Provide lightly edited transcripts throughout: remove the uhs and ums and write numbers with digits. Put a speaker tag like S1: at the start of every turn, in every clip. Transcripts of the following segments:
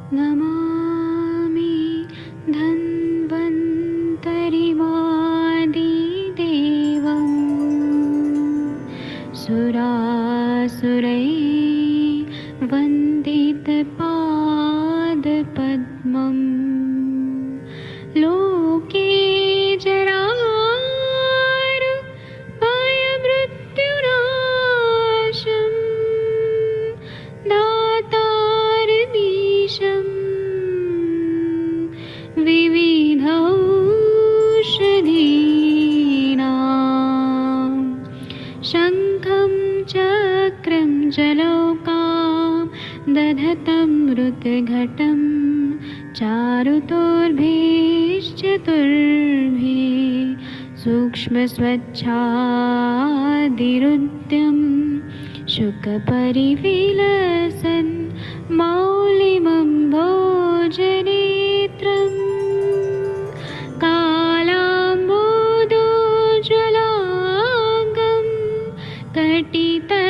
S1: नमामि धन्वन्तरिमादिदेवं सुरासुरैर्वन्दितपादपद्मं लोके जरामृत्युनाशं दातारमीशं विविधौषधीनां शङ्खं चक्रं जलौकां दधतं मृतघटं चारुतोर्भिश्चतुर्भिः सूक्ष्मस्वच्छादिरुद्यं शुकपरिविलसन् मौलिमं भोजनेत्रम् कालाम्बोदोज्ज्वलाङ्गं कटितटविलसत्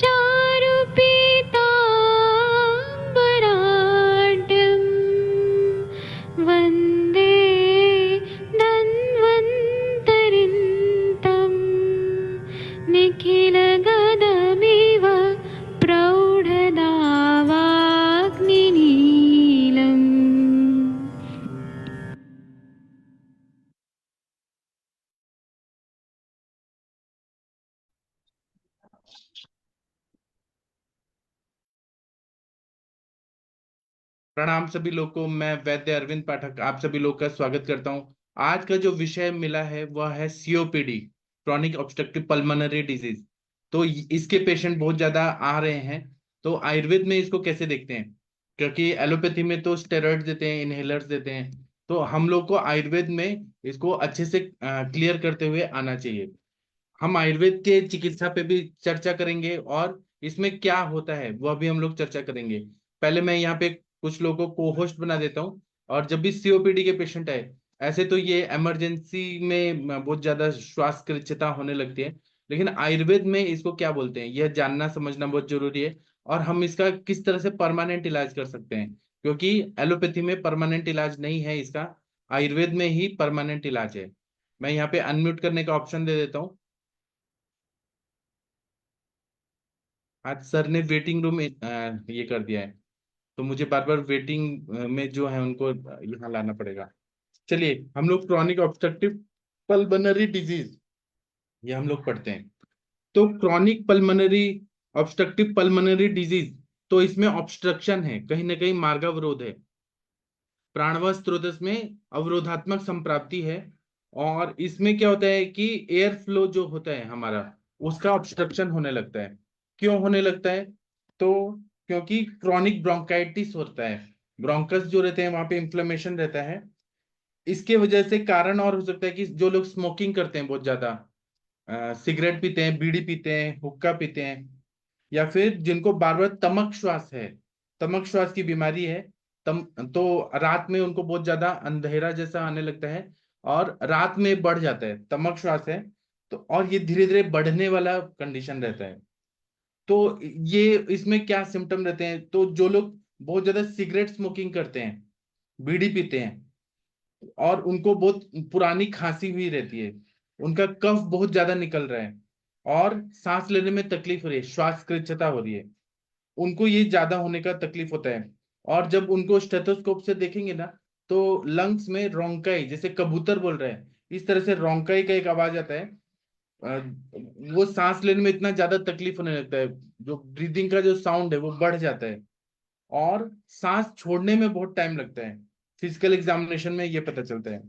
S1: चारुपीताम्बराढ्यं वन्दे धन्वन्तरिन्तं निखिलगदमिव प्रौढदावाग्निनीलम्।
S2: प्रणाम सभी लोग को। मैं वैद्य अरविंद पाठक आप सभी लोग का स्वागत करता हूं। आज का जो विषय मिला है वह है COPD, chronic obstructive pulmonary disease. तो इसके पेशेंट बहुत ज्यादा आ रहे हैं। तो आयुर्वेद में इसको कैसे देखते हैं, क्योंकि एलोपैथी में तो स्टेरॉइड देते हैं, इनहेलर्स देते हैं। तो हम लोग को आयुर्वेद में इसको अच्छे से क्लियर करते हुए आना चाहिए। हम आयुर्वेद के चिकित्सा पे भी चर्चा करेंगे और इसमें क्या होता है वह भी हम लोग चर्चा करेंगे। पहले मैं यहाँ पे कुछ लोगों को होस्ट बना देता हूँ। और जब भी सीओपीडी के पेशेंट आए, ऐसे तो ये इमरजेंसी में बहुत ज्यादा श्वास कृच्छता होने लगती है, लेकिन आयुर्वेद में इसको क्या बोलते हैं यह जानना समझना बहुत जरूरी है। और हम इसका किस तरह से परमानेंट इलाज कर सकते हैं, क्योंकि एलोपैथी में परमानेंट इलाज नहीं है इसका, आयुर्वेद में ही परमानेंट इलाज है। मैं यहाँ पे अनम्यूट करने का ऑप्शन दे देता हूँ। आज सर ने वेटिंग रूम ये कर दिया है, तो मुझे बार बार वेटिंग में जो है उनको यहाँ लाना पड़ेगा। चलिए हम लोग क्रॉनिक ऑब्स्ट्रक्टिव पल्मोनरी डिजीज ये हम लोग पढ़ते हैं। तो chronic pulmonary obstructive pulmonary disease, तो इसमें ऑब्स्ट्रक्शन है, कहीं ना कहीं मार्गावरोध है, प्राणवायु स्रोत में अवरोधात्मक संप्राप्ति है। और इसमें क्या होता है कि एयर फ्लो जो होता है हमारा, उसका ऑब्स्ट्रक्शन होने लगता है। क्यों होने लगता है? तो क्योंकि क्रॉनिक ब्रोंकाइटिस होता है, ब्रोंकस जो रहते हैं वहां पे इन्फ्लेमेशन रहता है। इसके वजह से कारण और हो सकता है कि जो लोग स्मोकिंग करते हैं बहुत ज्यादा, सिगरेट पीते हैं, बीड़ी पीते हैं, हुक्का पीते हैं, या फिर जिनको बार बार तमक श्वास है, तमक श्वास की बीमारी है, तम तो रात में उनको बहुत ज्यादा अंधेरा जैसा आने लगता है और रात में बढ़ जाता है, तमक श्वास है तो, और ये धीरे धीरे बढ़ने वाला कंडीशन रहता है। तो ये इसमें क्या सिम्टम रहते हैं, तो जो लोग बहुत ज्यादा सिगरेट स्मोकिंग करते हैं, बीड़ी पीते हैं, और उनको बहुत पुरानी खांसी हुई रहती है, उनका कफ बहुत ज्यादा निकल रहा है और सांस लेने में तकलीफ हो रही है, श्वास कृच्छता हो रही है, उनको ये ज्यादा होने का तकलीफ होता है। और जब उनको स्टेथोस्कोप से देखेंगे ना, तो लंग्स में रोंकाई, जैसे कबूतर बोल रहे हैं इस तरह से रोंकाई का एक आवाज आता है। अ, वो सांस लेने में इतना ज्यादा तकलीफ होने लगता है, जो ब्रीदिंग का जो साउंड है वो बढ़ जाता है और सांस छोड़ने में बहुत टाइम लगता है। फिजिकल एग्जामिनेशन में ये पता चलता है।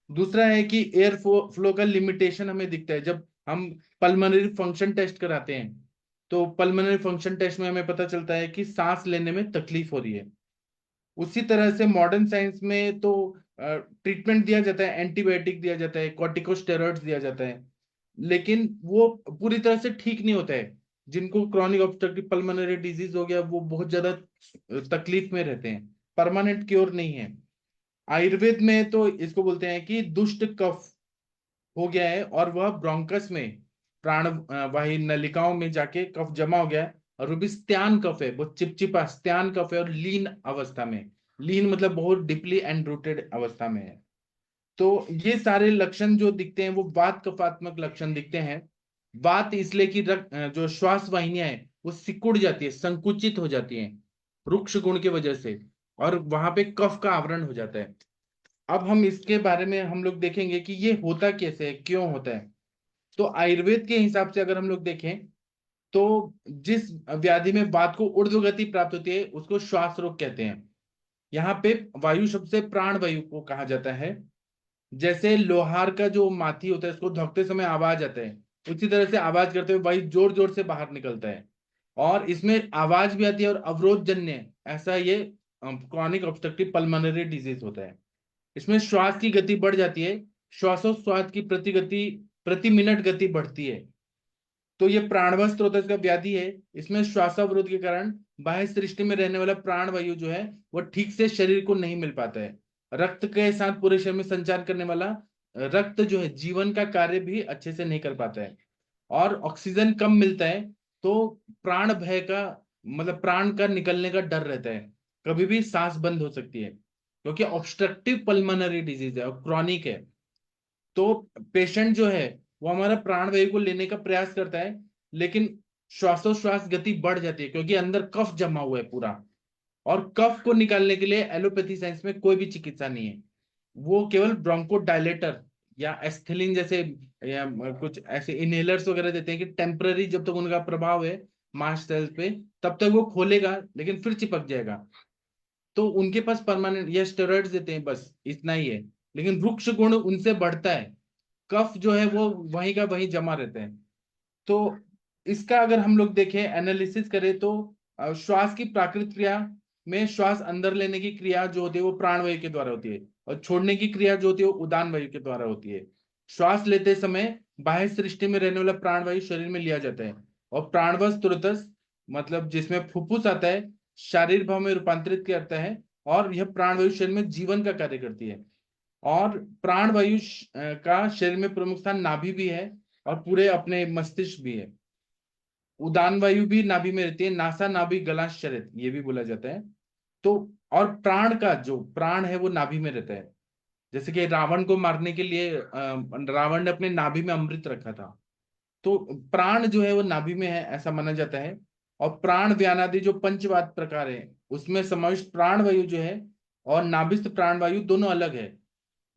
S2: दूसरा है कि एयर फ्लो का लिमिटेशन हमें दिखता है जब हम पल्मोनरी फंक्शन टेस्ट कराते हैं। तो पल्मोनरी फंक्शन टेस्ट में हमें पता चलता है कि सांस लेने में तकलीफ हो रही है। उसी तरह से मॉडर्न साइंस में तो ट्रीटमेंट दिया जाता है, एंटीबायोटिक दिया जाता है, कॉर्टिकोस्टेरॉइड्स दिया जाता है, लेकिन वो पूरी तरह से ठीक नहीं होता है। जिनको क्रॉनिक ऑब्स्ट्रक्टिव पल्मोनरी डिजीज हो गया वो बहुत ज्यादा तकलीफ में रहते हैं, परमानेंट क्योर नहीं है। आयुर्वेद में तो इसको बोलते हैं कि दुष्ट कफ हो गया है और वह ब्रोंकस में, प्राण वाही नलिकाओं में जाके कफ जमा हो गया है और रुबिस्त्यान कफ है वो चिपचिपा स्त्यान कफ है और लीन अवस्था में, लीन मतलब बहुत डीपली एंड रूटेड अवस्था में है। तो ये सारे लक्षण जो दिखते हैं वो वात कफात्मक लक्षण दिखते हैं। वात इसलिए कि जो श्वास वाहिनियां हैं वो सिकुड़ जाती है, संकुचित हो जाती हैं रुक्ष गुण की वजह से, और वहां पे कफ का आवरण हो जाता है। अब हम इसके बारे में हम लोग देखेंगे कि ये होता कैसे है, क्यों होता है। तो आयुर्वेद के हिसाब से अगर हम लोग देखें तो जिस व्याधि में वात को ऊर्ध्व गति प्राप्त होती है उसको श्वास रोग कहते हैं। यहाँ पे वायु शब्द से प्राण वायु को कहा जाता है। जैसे लोहार का जो माथी होता है उसको धोखते समय आवाज आता है, उसी तरह से आवाज करते हुए वायु जोर जोर से बाहर निकलता है, और इसमें आवाज भी आती है और अवरोध जन्य ऐसा ये क्रॉनिक ऑब्स्ट्रक्टिव पल्मोनरी डिजीज होता है। इसमें श्वास की गति बढ़ जाती है, श्वासोश्वास की प्रति मिनट गति बढ़ती है। तो ये प्राणवायु स्रोत का व्याधि है। इसमें श्वासावरोध के कारण बाह्य सृष्टि में रहने वाला प्राण वायु जो है वो ठीक से शरीर को नहीं मिल पाता है। रक्त के साथ पूरे शरीर में संचार करने वाला रक्त जो है जीवन का कार्य भी अच्छे से नहीं कर पाता है, और ऑक्सीजन कम मिलता है। तो प्राण भय का मतलब प्राण का निकलने का डर रहता है, कभी भी सांस बंद हो सकती है, क्योंकि ऑब्स्ट्रक्टिव पल्मोनरी डिजीज है और क्रॉनिक है। तो पेशेंट जो है वो हमारा प्राणवायु को लेने का प्रयास करता है, लेकिन श्वासोश्वास गति बढ़ जाती है क्योंकि अंदर कफ जमा हुआ है पूरा, और कफ को निकालने के लिए एलोपैथी साइंस में कोई भी चिकित्सा नहीं है। वो केवल ब्रोंकोडायलेटर या एस्थेलिन जैसे या कुछ ऐसे इनहेलर्स वगैरह देते हैं कि टेम्पररी, जब तक उनका प्रभाव है मास्ट सेल्स पे तब तक वो खोलेगा लेकिन फिर चिपक जाएगा। तो उनके पास परमानेंट या स्टेरॉइड्स देते हैं, बस इतना ही है। लेकिन वृक्ष गुण उनसे बढ़ता है, कफ जो है वो वहीं का वहीं जमा रहता है। तो इसका अगर हम लोग देखें एनालिसिस करें तो श्वास की प्राकृतिक क्रिया में श्वास अंदर लेने की क्रिया जो होती है वो प्राणवायु के द्वारा होती है, और छोड़ने की क्रिया जो होती है वो उदान वायु के द्वारा होती है। श्वास लेते समय बाह्य सृष्टि में रहने वाला प्राणवायु शरीर में लिया जाता है, और प्राणवश तुरतस मतलब जिसमें फुफ्फुस आता है शारीर भाव में रूपांतरित करता है, और यह प्राणवायु शरीर में जीवन का कार्य करती है। और प्राणवायु का शरीर में प्रमुख स्थान नाभि भी है और पूरे अपने मस्तिष्क भी है। उदान वायु भी नाभि में रहती है, नासा नाभि गला शरीर ये भी बोला जाता है। तो और प्राण का जो प्राण है वो नाभि में रहता है। जैसे कि रावण को मारने के लिए रावण ने अपने नाभि में अमृत रखा था, तो प्राण जो है वो नाभि में है ऐसा माना जाता है। और प्राण व्यानादि जो पंचवात प्रकार है उसमें समाविष्ट प्राण वायु जो है और नाभिस्थ प्राण वायु दोनों अलग है।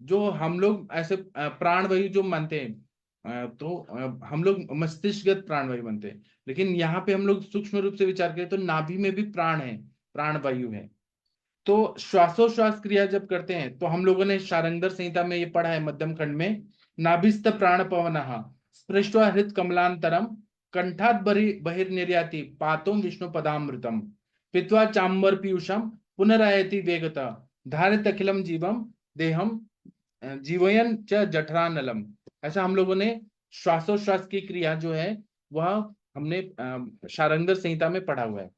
S2: जो हम लोग ऐसे प्राण वायु जो मानते हैं तो हम लोग मस्तिष्कगत प्राण वायु मानते हैं, लेकिन यहाँ पे हम लोग सूक्ष्म रूप से विचार करें तो नाभि में भी प्राण है, प्राण वायु है। तो श्वासोश्वास क्रिया जब करते हैं तो हम लोगों ने शारंगधर संहिता में ये पढ़ा है मध्यम खंड में, नाभिस्थ प्राण पवन स्पृष्ट्वा हृत कमलांतरम कंठात बहिर्निर्याति पातों विष्णु पदामृतम पित्वा चाम्बर पीयूषम पुनरायति वेगता धारित अखिलम जीवम देहम जीवयन च जठरानलम। ऐसा हम लोगों ने श्वासोश्वास की क्रिया जो है वह हमने शारंगधर संहिता में पढ़ा हुआ है।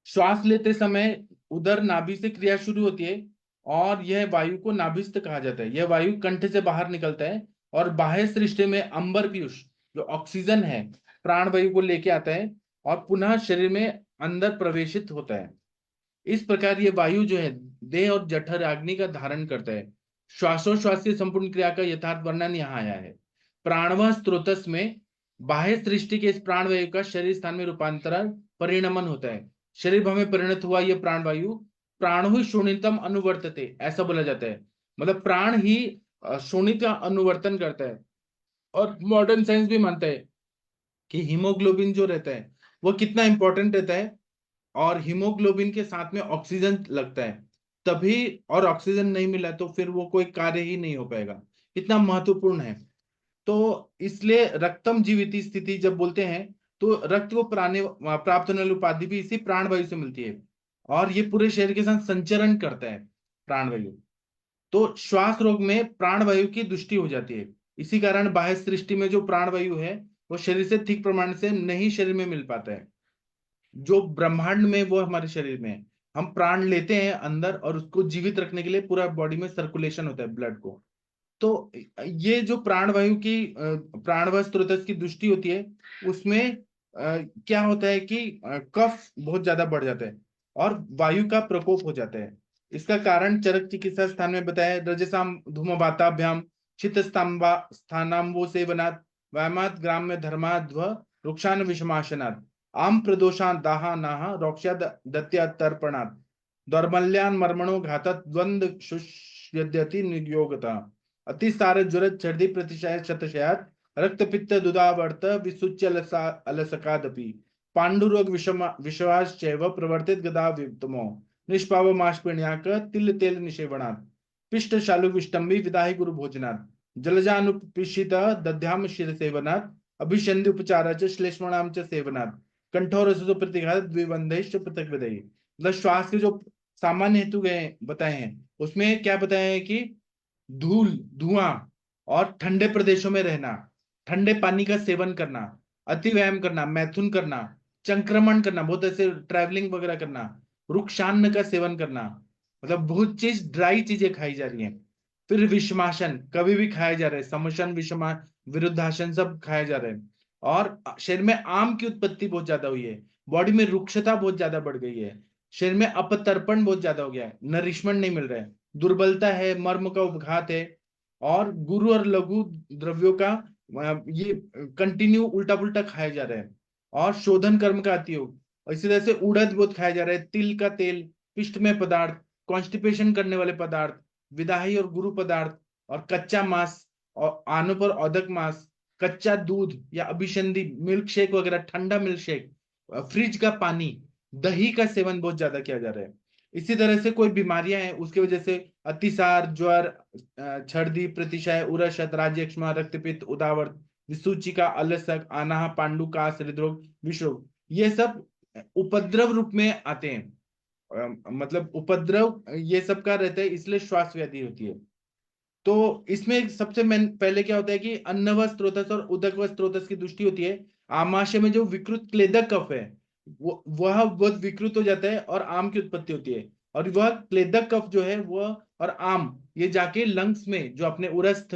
S2: श्वास लेते समय उदर नाभि से क्रिया शुरू होती है, और यह वायु को नाभिस्थ कहा जाता है। यह वायु कंठ से बाहर निकलता है और बाह्य सृष्टि में अंबर पीयूष जो ऑक्सीजन है प्राण वायु को लेके आता है और पुनः शरीर में अंदर प्रवेशित होता है। इस प्रकार ये वायु जो है देह और जठर अग्नि का धारण करता है। श्वासोश्वास की संपूर्ण क्रिया का यथार्थ वर्णन यहाँ आया है। प्राणवह स्त्रोतस में बाह्य सृष्टि के इस प्राणवायु का शरीर स्थान में रूपांतरण परिणमन होता है। शरीर भाव में परिणत हुआ यह प्राणवायु प्राणो ही शोणितम अनुवर्तते ऐसा बोला जाता है। मतलब प्राण ही शोणित का अनुवर्तन करता है। और मॉडर्न साइंस भी मानता है कि हीमोग्लोबिन जो रहता है वो कितना इंपॉर्टेंट रहता है, और हीमोग्लोबिन के साथ में ऑक्सीजन लगता है तभी, और ऑक्सीजन नहीं मिला तो फिर वो कोई कार्य ही नहीं हो पाएगा, इतना महत्वपूर्ण है। तो इसलिए रक्तम जीवित स्थिति जब बोलते हैं तो रक्त को प्राप्त होने वाली उपाधि भी इसी प्राणवायु से मिलती है, और ये पूरे शरीर के साथ संचरण करता है प्राणवायु। तो श्वास रोग में प्राणवायु की दुष्टि हो जाती है, इसी कारण बाह्य सृष्टि में जो प्राणवायु है वो शरीर से ठीक प्रमाण से नहीं शरीर में मिल पाता है। जो ब्रह्मांड में वो हमारे शरीर में है। हम प्राण लेते हैं अंदर और उसको जीवित रखने के लिए पूरा बॉडी में सर्कुलेशन होता है ब्लड को। तो ये जो प्राणवायु की प्राणवायु स्रोत की दृष्टि होती है उसमें क्या होता है कि कफ बहुत ज्यादा बढ़ जाता है और वायु का प्रकोप हो जाता है। इसका कारण चरक चिकित्सा स्थान में बताया, रजसाम धूमवाताभ्याम चित्त स्थानाम्बो सेवनात् वायमात् ग्राम में धर्माध्व रुक्षान विषमाशनात् आम प्रदोषान दाहा नाहा रोक्ष्या दत्या तर्पणात् दौर्बल्यान मर्मणो घातत द्वंद शुष्यद्यति नियोगता अतिसार ज्वर सर्दी प्रतिशय शतशयात् रक्तपित्त दुदावर्त विसुच्य अलसकादपि पांडुरोग विश्वास चैव प्रवर्तित गदा वितमो निष्पाव माशपिण्याक तिल तेल निषेवणात् पिष्ट शालु विष्टम्बी विदाहि गुरु भोजनात् जलजानुपिषित दध्याम शिर सेवनात् अभिषंधि उपचार च श्लेष्मणाम च सेवनात् कंठोर रसो प्रतिघात द्विबंधेश पृथक विदयी। मतलब श्वास के जो सामान्य हेतु गए बताए हैं उसमें क्या बताया है कि धूल धुआं और ठंडे प्रदेशों में रहना, ठंडे पानी का सेवन करना, अति व्यायाम करना, मैथुन करना, संक्रमण करना, बहुत ऐसे ट्रैवलिंग वगैरह करना, रुक्षान्न का सेवन करना, मतलब बहुत चीज ड्राई चीजें खाई जा रही हैं। फिर विषमासन कभी भी खाया जा रहा है, समशन विषमा विरुद्धासन सब खाया जा रहा है। और शरीर में आम की उत्पत्ति बहुत ज्यादा हुई है, बॉडी में रुक्षता बहुत ज्यादा बढ़ गई है, शरीर में अपतर्पण बहुत ज्यादा हो गया है, नरिशमेंट नहीं मिल रहा है, दुर्बलता है, मर्म का उपघात है, और गुरु और लघु द्रव्यों का ये कंटिन्यू उल्टा पुल्टा खाया जा रहा है, और शोधन कर्म का अतियोग, और इसी तरह से उड़द बहुत खाया जा रहा है, तिल का तेल, पिष्टमय पदार्थ, कॉन्स्टिपेशन करने वाले पदार्थ, विदाही और गुरु पदार्थ, और कच्चा मांस और आनों पर औदक मांस, कच्चा दूध या अभिसंधि मिल्क शेक वगैरह, ठंडा मिल्क शेक, फ्रिज का पानी, दही का सेवन बहुत ज्यादा किया जा रहा है। इसी तरह से कोई बीमारियां हैं उसकी वजह से अतिसार ज्वर छर्दी प्रतिशय उरशत राज्यक्षमा रक्तपित्त उदावरत विसूचिका अलसक आनाह पांडुकास हृदरोग विषरोग, ये सब उपद्रव रूप में आते हैं। मतलब उपद्रव ये सब का रहता है, इसलिए श्वास व्याधि होती है। तो इसमें सबसे पहले क्या होता है कि अन्नव स्त्रोतस और उदक स्त्रोतस की दृष्टि होती है। आमाशय में जो विकृत क्लेदक कफ है वह बहुत विकृत हो जाता है और आम की उत्पत्ति होती है, और वह क्लेदक कफ जो है वह और आम ये जाके लंग्स में जो अपने उरस्थ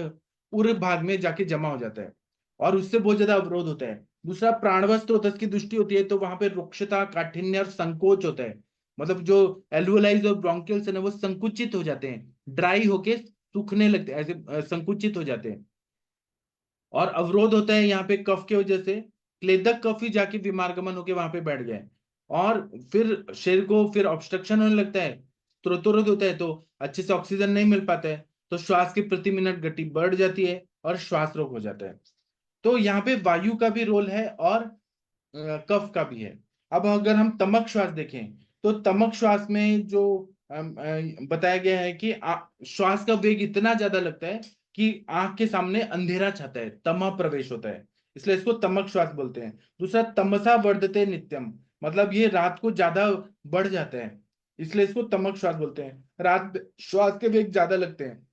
S2: उर भाग में जाके जमा हो जाता है और उससे बहुत ज्यादा अवरोध होता है। दूसरा प्राणव स्त्रोतस की दृष्टि होती है, तो वहां पे रुक्षता काठिन्य और संकोच होता है, मतलब जो एल्वुलाइज और ब्रोंकियल्स है वो संकुचित हो जाते हैं, ड्राई होके सूखने लगते हैं, ऐसे संकुचित हो जाते हैं। और अवरोध होता है यहाँ पे कफ की वजह से, क्लेदक कफ ही जाके विमार्गमन होके वहां पे बैठ गए, और फिर शरीर को फिर ऑब्स्ट्रक्शन होने लगता है, स्त्रोतरोध होता है, तो अच्छे से ऑक्सीजन नहीं मिल पाता है, तो श्वास की प्रति मिनट गति बढ़ जाती है और श्वास रोग हो जाता है। तो यहाँ पे वायु का भी रोल है और कफ का भी है। अब अगर हम तमक श्वास देखें तो तमक श्वास में जो बताया गया है कि श्वास का वेग इतना ज्यादा लगता है कि आंख के सामने अंधेरा छाता है, तमः प्रवेश होता है, इसलिए इसको तमक श्वास बोलते हैं। दूसरा तमसा वर्धते नित्यम, मतलब ये रात को ज्यादा बढ़ जाता है, इसलिए इसको तमक श्वास बोलते हैं। रात श्वास के वेग ज्यादा लगते हैं।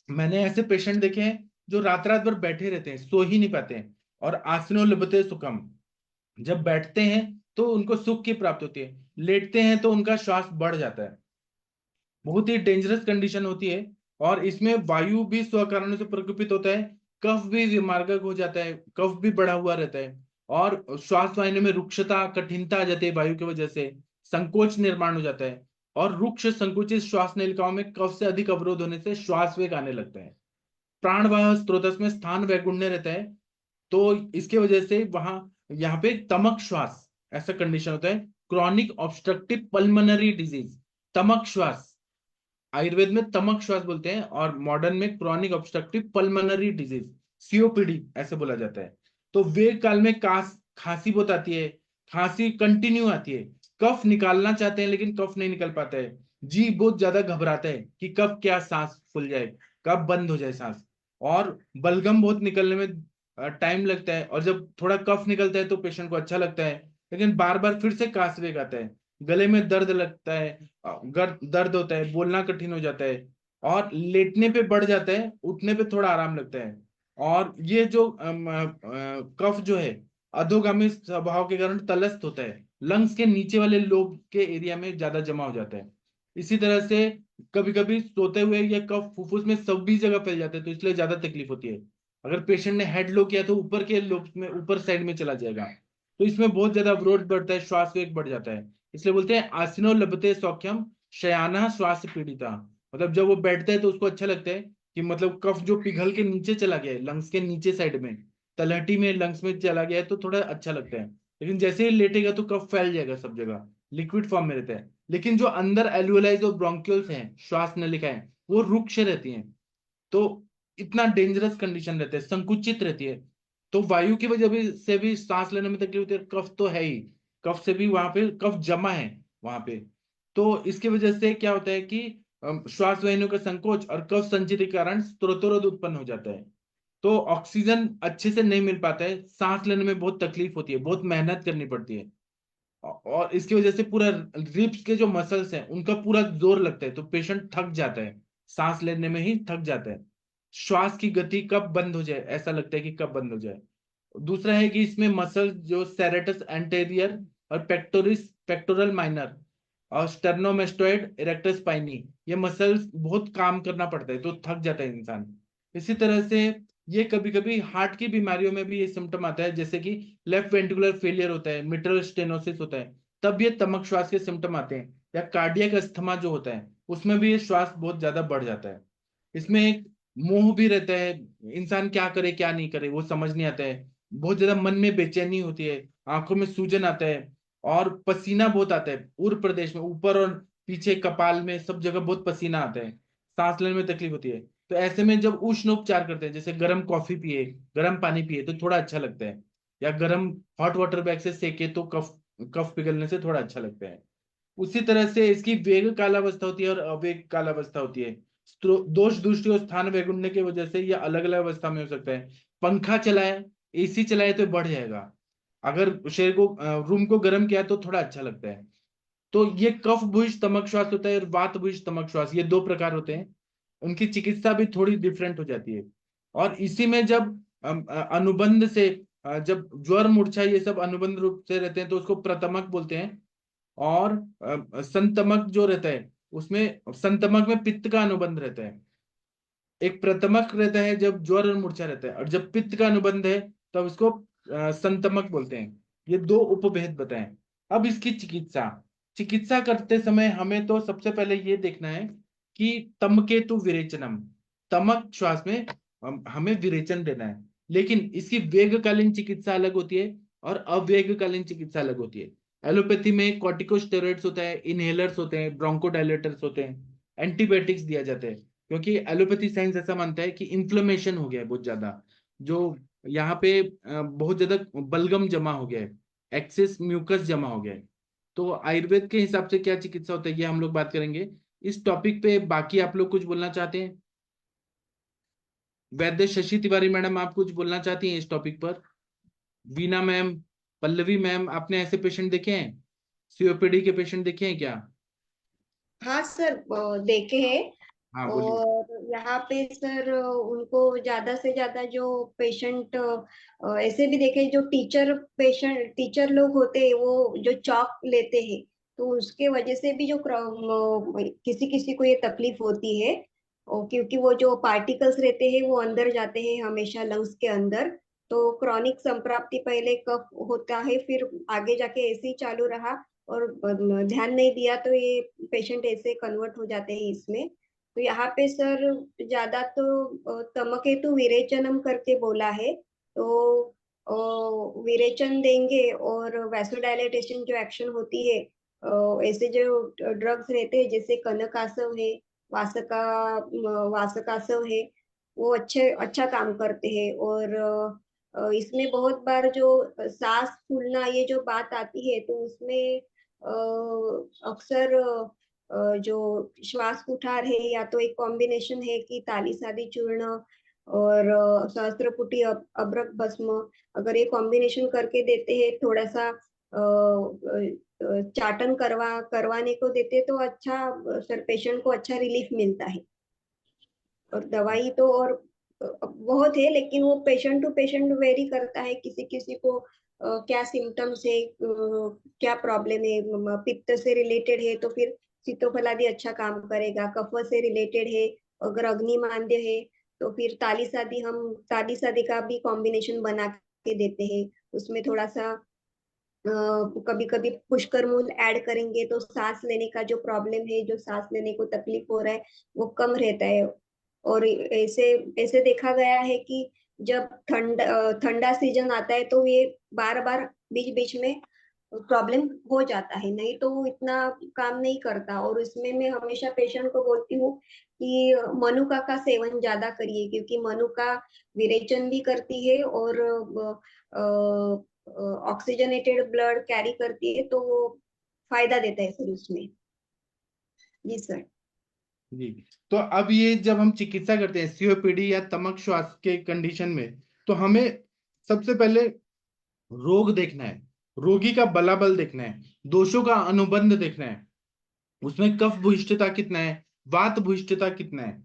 S2: मैंने ऐसे पेशेंट देखे हैं जो रात रात भर बैठे रहते हैं, सो ही नहीं पाते हैं, और आसनो लभते सुखम, जब बैठते हैं तो उनको सुख की प्राप्ति होती है, लेटते हैं तो उनका श्वास बढ़ जाता है। बहुत ही डेंजरस कंडीशन होती है, और इसमें वायु भी स्वकारणों से प्रकोपित होता है, कफ भी विमार्गक हो जाता है, कफ भी बढ़ा हुआ रहता है, और श्वास वाहिनी में रुक्षता कठिनता आ जाती है वायु की वजह से, संकोच निर्माण हो जाता है, और रुक्ष संकुचित श्वास नलिकाओं में कफ से अधिक अवरोध होने से श्वास वेग आने लगता है। प्राणवायु स्त्रोतस में स्थान वैगुण्य रहता है, तो इसके वजह से वहां यहाँ पे तमक श्वास ऐसा कंडीशन होता है, क्रॉनिक ऑब्स्ट्रक्टिव पल्मोनरी डिजीज, तमक श्वास, आयुर्वेद में तमक श्वास बोलते हैं और मॉडर्न में chronic obstructive pulmonary disease, COPD ऐसे बोला जाता है। तो वेग काल में खांसी बहुत आती है, खांसी कंटिन्यू आती है, कफ निकालना चाहते हैं लेकिन कफ नहीं निकल पाता है, जी बहुत ज्यादा घबराता है कि कब क्या सांस फूल जाए, कब बंद हो जाए सांस, और बलगम बहुत निकलने में टाइम लगता है, और जब थोड़ा कफ निकलता है तो पेशेंट को अच्छा लगता है, लेकिन बार बार फिर से कास वेग आता है, गले में दर्द लगता है, दर्द होता है, बोलना कठिन हो जाता है, और लेटने पे बढ़ जाता है, उठने पे थोड़ा आराम लगता है। और ये जो कफ जो है अधोगामी स्वभाव के कारण तलस्त होता है, लंग्स के नीचे वाले लोब के एरिया में ज्यादा जमा हो जाता है। इसी तरह से कभी कभी सोते हुए ये कफ फुफ्फुस में सभी जगह फैल जाता है, तो इसलिए ज्यादा तकलीफ होती है। अगर पेशेंट ने हेड लो किया तो ऊपर के लोब में ऊपर साइड में चला जाएगा, तो इसमें बहुत ज्यादा अवरोध बढ़ता है, श्वास वेग बढ़ जाता है। इसलिए बोलते हैं आसीनो लभते सौख्यम शयाना श्वास पीड़िता। मतलब जब वो बैठता है तो उसको अच्छा लगता है कि मतलब कफ जो पिघल के नीचे चला गया है, लंग्स के नीचे साइड में, तलहटी में लंग्स में चला गया है, तो थोड़ा अच्छा लगता है। लेकिन जैसे ही लेटेगा तो कफ फैल जाएगा सब जगह, लिक्विड फॉर्म में रहता है। लेकिन जो अंदर एल्वियोलाइज और ब्रोंक्यूल्स हैं, श्वास नलिकाएं, वो रुक्ष रहती हैं। तो इतना डेंजरस कंडीशन रहता है, संकुचित रहती है। तो वायु की वजह से भी सांस लेने में तकलीफ होती है। कफ तो है ही, कफ से भी वहां पे कफ जमा है वहां पे। तो इसकी वजह से क्या होता है कि श्वास वाहिनियों का संकोच और कफ संचित के कारण स्त्रोतरोध उत्पन्न हो जाता है। तो ऑक्सीजन अच्छे से नहीं मिल पाता है, सांस लेने में बहुत तकलीफ होती है, बहुत मेहनत करनी पड़ती है। और इसकी वजह से पूरा रिब्स के जो मसल्स हैं उनका पूरा जोर लगता है, तो पेशेंट थक जाता है, सांस लेने में ही थक जाता है। श्वास की गति कब बंद हो जाए ऐसा लगता है कि कब बंद हो जाए। दूसरा है कि इसमें मसल जो सेरेटस एंटेरियर और पेक्टोरिस पेक्टोरल माइनर और स्टर्नोमेस्टोइड इरेक्टस स्पाइनी, ये मसल्स बहुत काम करना पड़ता है, तो थक जाता है इंसान। इसी तरह से ये कभी कभी हार्ट की बीमारियों में भी ये सिम्टम आता है, जैसे कि लेफ्ट वेंट्रिकुलर फेलियर होता है, मिट्रल स्टेनोसिस होता है, तब ये तमक श्वास के सिम्टम आते हैं। या कार्डियक अस्थमा जो होता है उसमें भी ये श्वास बहुत ज्यादा बढ़ जाता है। इसमें एक मोह भी रहता है, इंसान क्या करे क्या नहीं करे वो समझ नहीं आता है। बहुत ज्यादा मन में बेचैनी होती है, आंखों में सूजन आता है, और पसीना बहुत आता है। उर प्रदेश में ऊपर और पीछे कपाल में सब जगह बहुत पसीना आता है, सांस लेने में तकलीफ होती है। तो ऐसे में जब उष्ण उपचार करते हैं, जैसे गर्म कॉफी पिए, गर्म पानी पिए, तो थोड़ा अच्छा लगता है। या गर्म हॉट वाटर बैग से सेके तो कफ कफ पिघलने से थोड़ा अच्छा लगता है। उसी तरह से इसकी वेग कालावस्था होती है और अवेग कालावस्था होती है। दोष दृष्टि और स्थान वैगुण्य की वजह से ये अलग अलग अवस्था में हो सकता है। पंखा चलाए, एसी चलाए तो बढ़ जाएगा, अगर शरीर को रूम को गर्म किया तो थोड़ा अच्छा लगता है। तो ये कफ भुज तमक श्वास होता है और वात भुज तमक श्वास, ये दो प्रकार होते हैं। उनकी चिकित्सा भी थोड़ी डिफरेंट हो जाती है। और इसी में जब अनुबंध से जब ज्वर मूर्छा ये सब अनुबंध रूप से रहते हैं तो उसको प्रतमक बोलते हैं। और संतमक जो रहता है उसमें, संतमक में पित्त का अनुबंध रहता है। एक प्रतमक रहता है जब ज्वर और मूर्छा रहता है, और जब पित्त का अनुबंध है तब इसको संतमक बोलते हैं। ये दो उपभेद बताएं। अब इसकी चिकित्सा, चिकित्सा करते समय हमें तो सबसे पहले ये देखना है कि तमकेतु विरेचनम, तमक श्वास में हमें विरेचन देना है। लेकिन इसकी वेगकालीन चिकित्सा अलग होती है और अवेगकालीन चिकित्सा अलग होती है। एलोपैथी में कॉर्टिकोस्टेरॉइड्स होता है, इनहेलर्स होते हैं, ब्रोंकोडायलेटर्स होते हैं, एंटीबायोटिक्स दिया जाता है। क्योंकि एलोपैथी साइंस ऐसा मानता है कि इन्फ्लेमेशन हो गया है बहुत ज्यादा, जो यहाँ पे बहुत ज्यादा बलगम जमा हो गया है, एक्सेस म्यूकस जमा हो गया है। तो आयुर्वेद के हिसाब से क्या चिकित्सा होता है ये हम लोग बात करेंगे इस टॉपिक पे। बाकी आप लोग कुछ बोलना चाहते हैं? वैद्य शशि तिवारी मैडम, आप कुछ बोलना चाहती हैं इस टॉपिक पर? वीना मैम, पल्लवी मैम, आपने ऐसे पेशेंट देखे हैं, सीओपीडी के पेशेंट देखे हैं क्या?
S3: हाँ सर, देखे हैं।
S2: हाँ बोलिए।
S3: और यहाँ पे सर उनको ज्यादा से ज्यादा जो पेशेंट ऐसे भी देखे, जो टीचर लोग होते हैं वो जो चॉक लेते हैं, तो उसके वजह से भी जो किसी किसी को ये तकलीफ होती है। और क्योंकि वो जो पार्टिकल्स रहते हैं वो अंदर जाते हैं हमेशा लंग्स के अंदर। तो क्रॉनिक संप्राप्ति पहले कफ होता है, फिर आगे जाके ऐसे ही चालू रहा और ध्यान नहीं दिया तो ये पेशेंट ऐसे कन्वर्ट हो जाते हैं इसमें। तो यहाँ पे सर ज्यादा तो तमकेतु विरेचनम करके बोला है। तो विरेचन देंगे और वैसोडाइलेटेशन जो एक्शन होती है, ऐसे जो ड्रग्स रहते हैं जैसे कनकासव है, वासका वासकासव है, वो अच्छा काम करते हैं। और इसमें बहुत बार जो सांस फूलना ये जो बात आती है तो उसमें अक्सर जो श्वास कुठार है, या तो एक कॉम्बिनेशन है कि तालीस आदि चूर्ण और सहस्त्रपुटी अभ्रक भस्म, अगर ये कॉम्बिनेशन करके देते हैं, थोड़ा सा चाटन करवाने को देते तो अच्छा, सर पेशेंट को अच्छा रिलीफ मिलता है। और दवाई तो और बहुत है, लेकिन वो पेशेंट टू पेशेंट वेरी करता है, किसी किसी को क्या सिम्टम्स है, क्या प्रॉब्लम है। पित्त से रिलेटेड है तो फिर सीतोफलादी अच्छा काम करेगा, कफ से रिलेटेड है, अगर अग्नि मांद्य है तो फिर ताली शादी का भी कॉम्बिनेशन बना के देते हैं। उसमें थोड़ा सा कभी कभी पुष्कर मूल ऐड करेंगे तो सांस लेने का जो प्रॉब्लम है, जो सांस लेने को तकलीफ हो रहा है, वो कम रहता है। और ऐसे ऐसे देखा गया है कि जब ठंडा सीजन आता है तो ये बार बार बीच बीच में प्रॉब्लम हो जाता है, नहीं तो वो इतना काम नहीं करता। और इसमें मैं हमेशा पेशेंट को बोलती हूँ कि मनुका का सेवन ज्यादा करिए, क्योंकि मनुका विरेचन भी करती है और ऑक्सीजनेटेड ब्लड कैरी करती है, तो वो फायदा देता है फिर उसमें। जी सर।
S2: जी। तो अब ये जब हम चिकित्सा करते हैं सीओपीडी या तमक श्वास के कंडीशन में, तो हमें सबसे पहले रोग देखना है, रोगी का बलाबल देखना है, दोषों का अनुबंध देखना है, उसमें कफ भूयिष्ठता कितना है, वात भूयिष्ठता कितना है,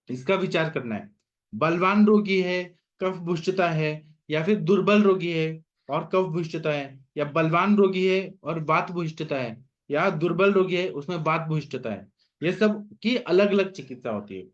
S2: इसका विचार करना है। बलवान रोगी है, कफ भूयिष्ठता है, या फिर दुर्बल रोगी है और कफ भूयिष्ठता है, या बलवान रोगी है और वात भूयिष्ठता है, या दुर्बल रोगी है उसमें वात भूयिष्ठता है। ये सब की अलग अलग चिकित्सा होती है।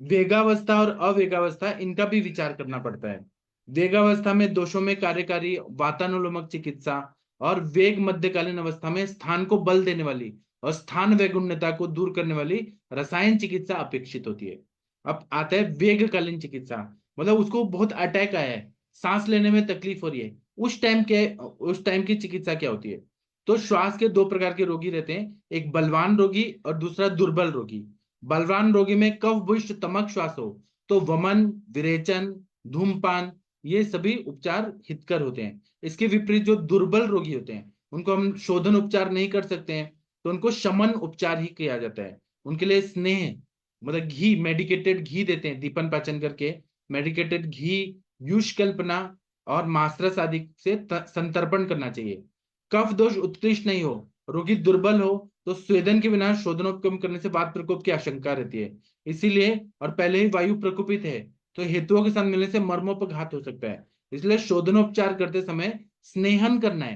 S2: वेगावस्था और अवेगावस्था, इनका भी विचार करना पड़ता है। वेगावस्था में दोषों में कार्यकारी वातानुलोमक चिकित्सा, और वेग मध्यकालीन अवस्था में स्थान को बल देने वाली और स्थान वैगुण्यता को दूर करने वाली रसायन चिकित्सा अपेक्षित होती है। अब आता है वेगकालीन चिकित्सा, मतलब उसको बहुत अटैक आया है, सांस लेने में तकलीफ हो रही है, उस टाइम की चिकित्सा क्या होती है? तो श्वास के 2 प्रकार के रोगी रहते हैं, एक बलवान रोगी और दूसरा दुर्बल रोगी। बलवान रोगी में कफ भूयिष्ठ तमक श्वास हो तो वमन, विरेचन, धूमपान, ये सभी उपचार हितकर होते हैं। इसके विपरीत जो दुर्बल रोगी होते हैं उनको हम शोधन उपचार नहीं कर सकते हैं, तो उनको शमन उपचार ही किया जाता है। उनके लिए स्नेह, मतलब घी, मेडिकेटेड घी देते हैं, दीपन पाचन करके मेडिकेटेड घी, यूष कल्पना और मास्त्रस आदि से संतर्पण करना चाहिए। कफ दोष उत्कृष्ट नहीं हो, रोगी दुर्बल हो, तो स्वेदन के बिना शोधनोपक्रम करने से वात प्रकोप की आशंका रहती है। इसीलिए, और पहले ही वायु प्रकोपित है तो हेतुओं के साथ मिलने से मर्मोपघात हो सकता है। इसलिए शोधनोपचार करते समय स्नेहन करना है,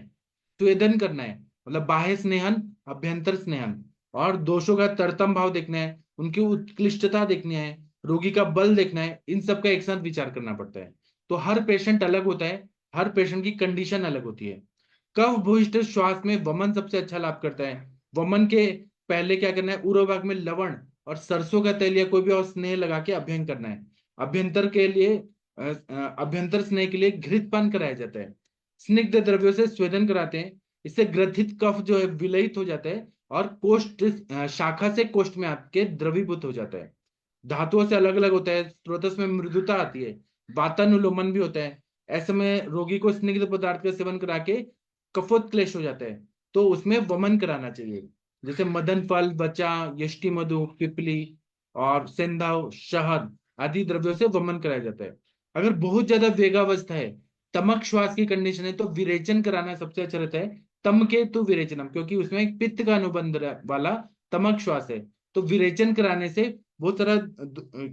S2: स्वेदन करना है, मतलब बाह्य स्नेहन, अभ्यंतर स्नेहन, और दोषों का तरतम भाव देखना है, उनकी उत्कृष्टता देखनी है, रोगी का बल देखना है, इन सब का एक साथ विचार करना पड़ता है। तो हर पेशेंट अलग होता है, हर पेशेंट की कंडीशन अलग होती है। कफ भूयिष्ठ श्वास में वमन सबसे अच्छा लाभ करता है। वमन के पहले क्या करना है, उरोभाग भाग में लवण और सरसों का तेल या कोई भी और स्नेह लगा के अभ्यंग करना है। अभ्यंतर के लिए अभ्यंतर स्नेह के लिए घृतपान कराया जाता है। स्निग्ध द्रव्यों से स्वेदन कराते हैं, इससे ग्रथित कफ जो है विलयित हो जाता है और कोष्ठ शाखा से कोष्ठ में आपके द्रवीभूत हो जाता है। धातुओं से अलग अलग होता है, स्रोतस में मृदुता आती है, वातानुलोमन भी होता है। ऐसे में रोगी को स्निग्ध पदार्थ का सेवन करा के कफोत्क्लेश हो जाता है, तो उसमें वमन कराना चाहिए। जैसे मदन फल, बचा, यष्टि मधु, पिपली और सेंधाव, शहद आदि द्रव्यों से वमन कराया जाता है। अगर बहुत ज्यादा वेगावस्था है, तमक श्वास की कंडीशन है, तो विरेचन कराना सबसे अच्छा रहता है। तम के तो विरेचनम, क्योंकि उसमें एक पित्त का अनुबंध वाला तमक श्वास है, तो विरेचन कराने से बहुत सारा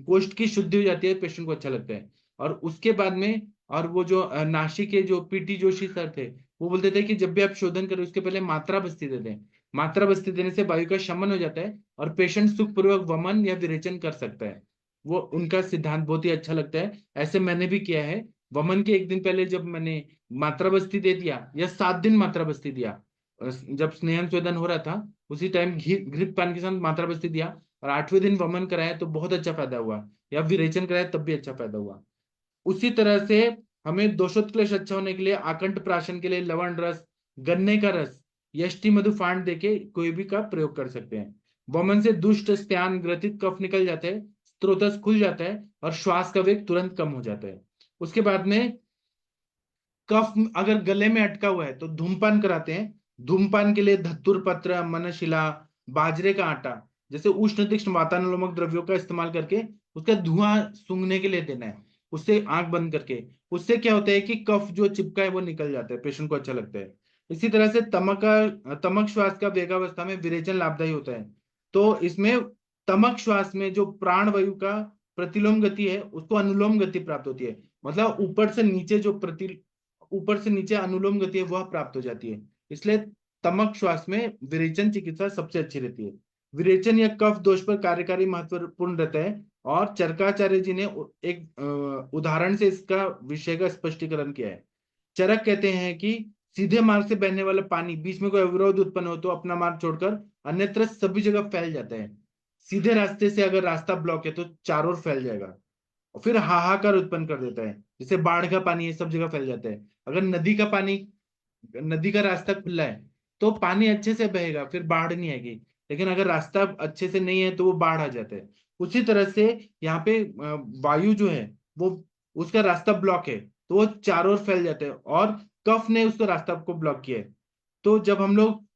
S2: कोष्ठ की शुद्धि हो जाती है, पेशेंट को अच्छा लगता है। और उसके बाद में, और वो जो नासिक के जो पीटी जोशी सर थे, वो बोलते थे कि जब भी आप शोधन करें उसके पहले मात्रा बस्ती दे दें। मात्रा बस्ती देने से वायु का शमन हो जाता है और पेशेंट सुखपूर्वक वमन या विरेचन कर सकता है। वो उनका सिद्धांत बहुत ही अच्छा लगता है, ऐसे मैंने भी किया है। वमन के एक दिन पहले जब मैंने मात्रा बस्ती दे दिया, या 7 दिन मात्रा बस्ती दिया, जब स्नेहन स्वेदन हो रहा था उसी टाइम घृत पान के साथ मात्रा बस्ती दिया, और 8वें दिन वमन कराया तो बहुत अच्छा फायदा हुआ, या विरेचन कराया तब भी अच्छा फायदा हुआ। उसी तरह से हमें दोषोत्क्लेश अच्छा होने के लिए, आकंठ प्राशन के लिए लवण रस, गन्ने का रस, यष्टि मधु फांड देके कोई भी का प्रयोग कर सकते हैं। वमन से दुष्ट स्त्यान ग्रथित कफ निकल जाते हैं, स्त्रोतस खुल जाता है और श्वास का वेग तुरंत कम हो जाता है। उसके बाद में कफ अगर गले में अटका हुआ है तो धूमपान कराते हैं। धूमपान के लिए धतुर पत्र, मनशिला, बाजरे का आटा जैसे उष्ण तीक्ष्ण वातानुलोमक द्रव्यों का इस्तेमाल करके उसका धुआं सूंघने के लिए देना है, उससे आंख बंद करके। उससे क्या होता है कि कफ जो चिपका है वो निकल जाता है, पेशेंट को अच्छा लगता है। इसी तरह से तमक श्वास का वेगावस्था में विरेचन लाभदायी होता है। तो इसमें तमक श्वास में जो प्राण वायु का प्रतिलोम गति है उसको अनुलोम गति प्राप्त होती है, मतलब ऊपर से नीचे अनुलोम गति है वह प्राप्त हो जाती है। इसलिए तमक श्वास में विरेचन चिकित्सा सबसे अच्छी रहती है। विरेचन या कफ दोष पर कार्यकारी महत्वपूर्ण रहता है, और चरकाचार्य जी ने एक उदाहरण से इसका विषय का स्पष्टीकरण किया है। चरक कहते हैं कि सीधे मार्ग से बहने वाला पानी बीच में कोई अवरोध उत्पन्न हो तो अपना मार्ग छोड़कर अन्यत्र सभी जगह फैल जाता है। सीधे रास्ते से अगर रास्ता ब्लॉक है तो चारों ओर फैल जाएगा और फिर हाहाकार उत्पन्न कर देता है। जैसे बाढ़ का पानी है, सब जगह फैल जाता है। अगर नदी का रास्ता खुला है तो पानी अच्छे से बहेगा, फिर बाढ़ नहीं आएगी। लेकिन अगर रास्ता अच्छे से नहीं है तो वो बाढ़ आ जाता है। उसी तरह से यहाँ पे वायु जो है वो, उसका रास्ता ब्लॉक है तो वो चारों ओर फैल जाता है और कफ ने उसका रास्ता को ब्लॉक किया है। तो जब हम लोग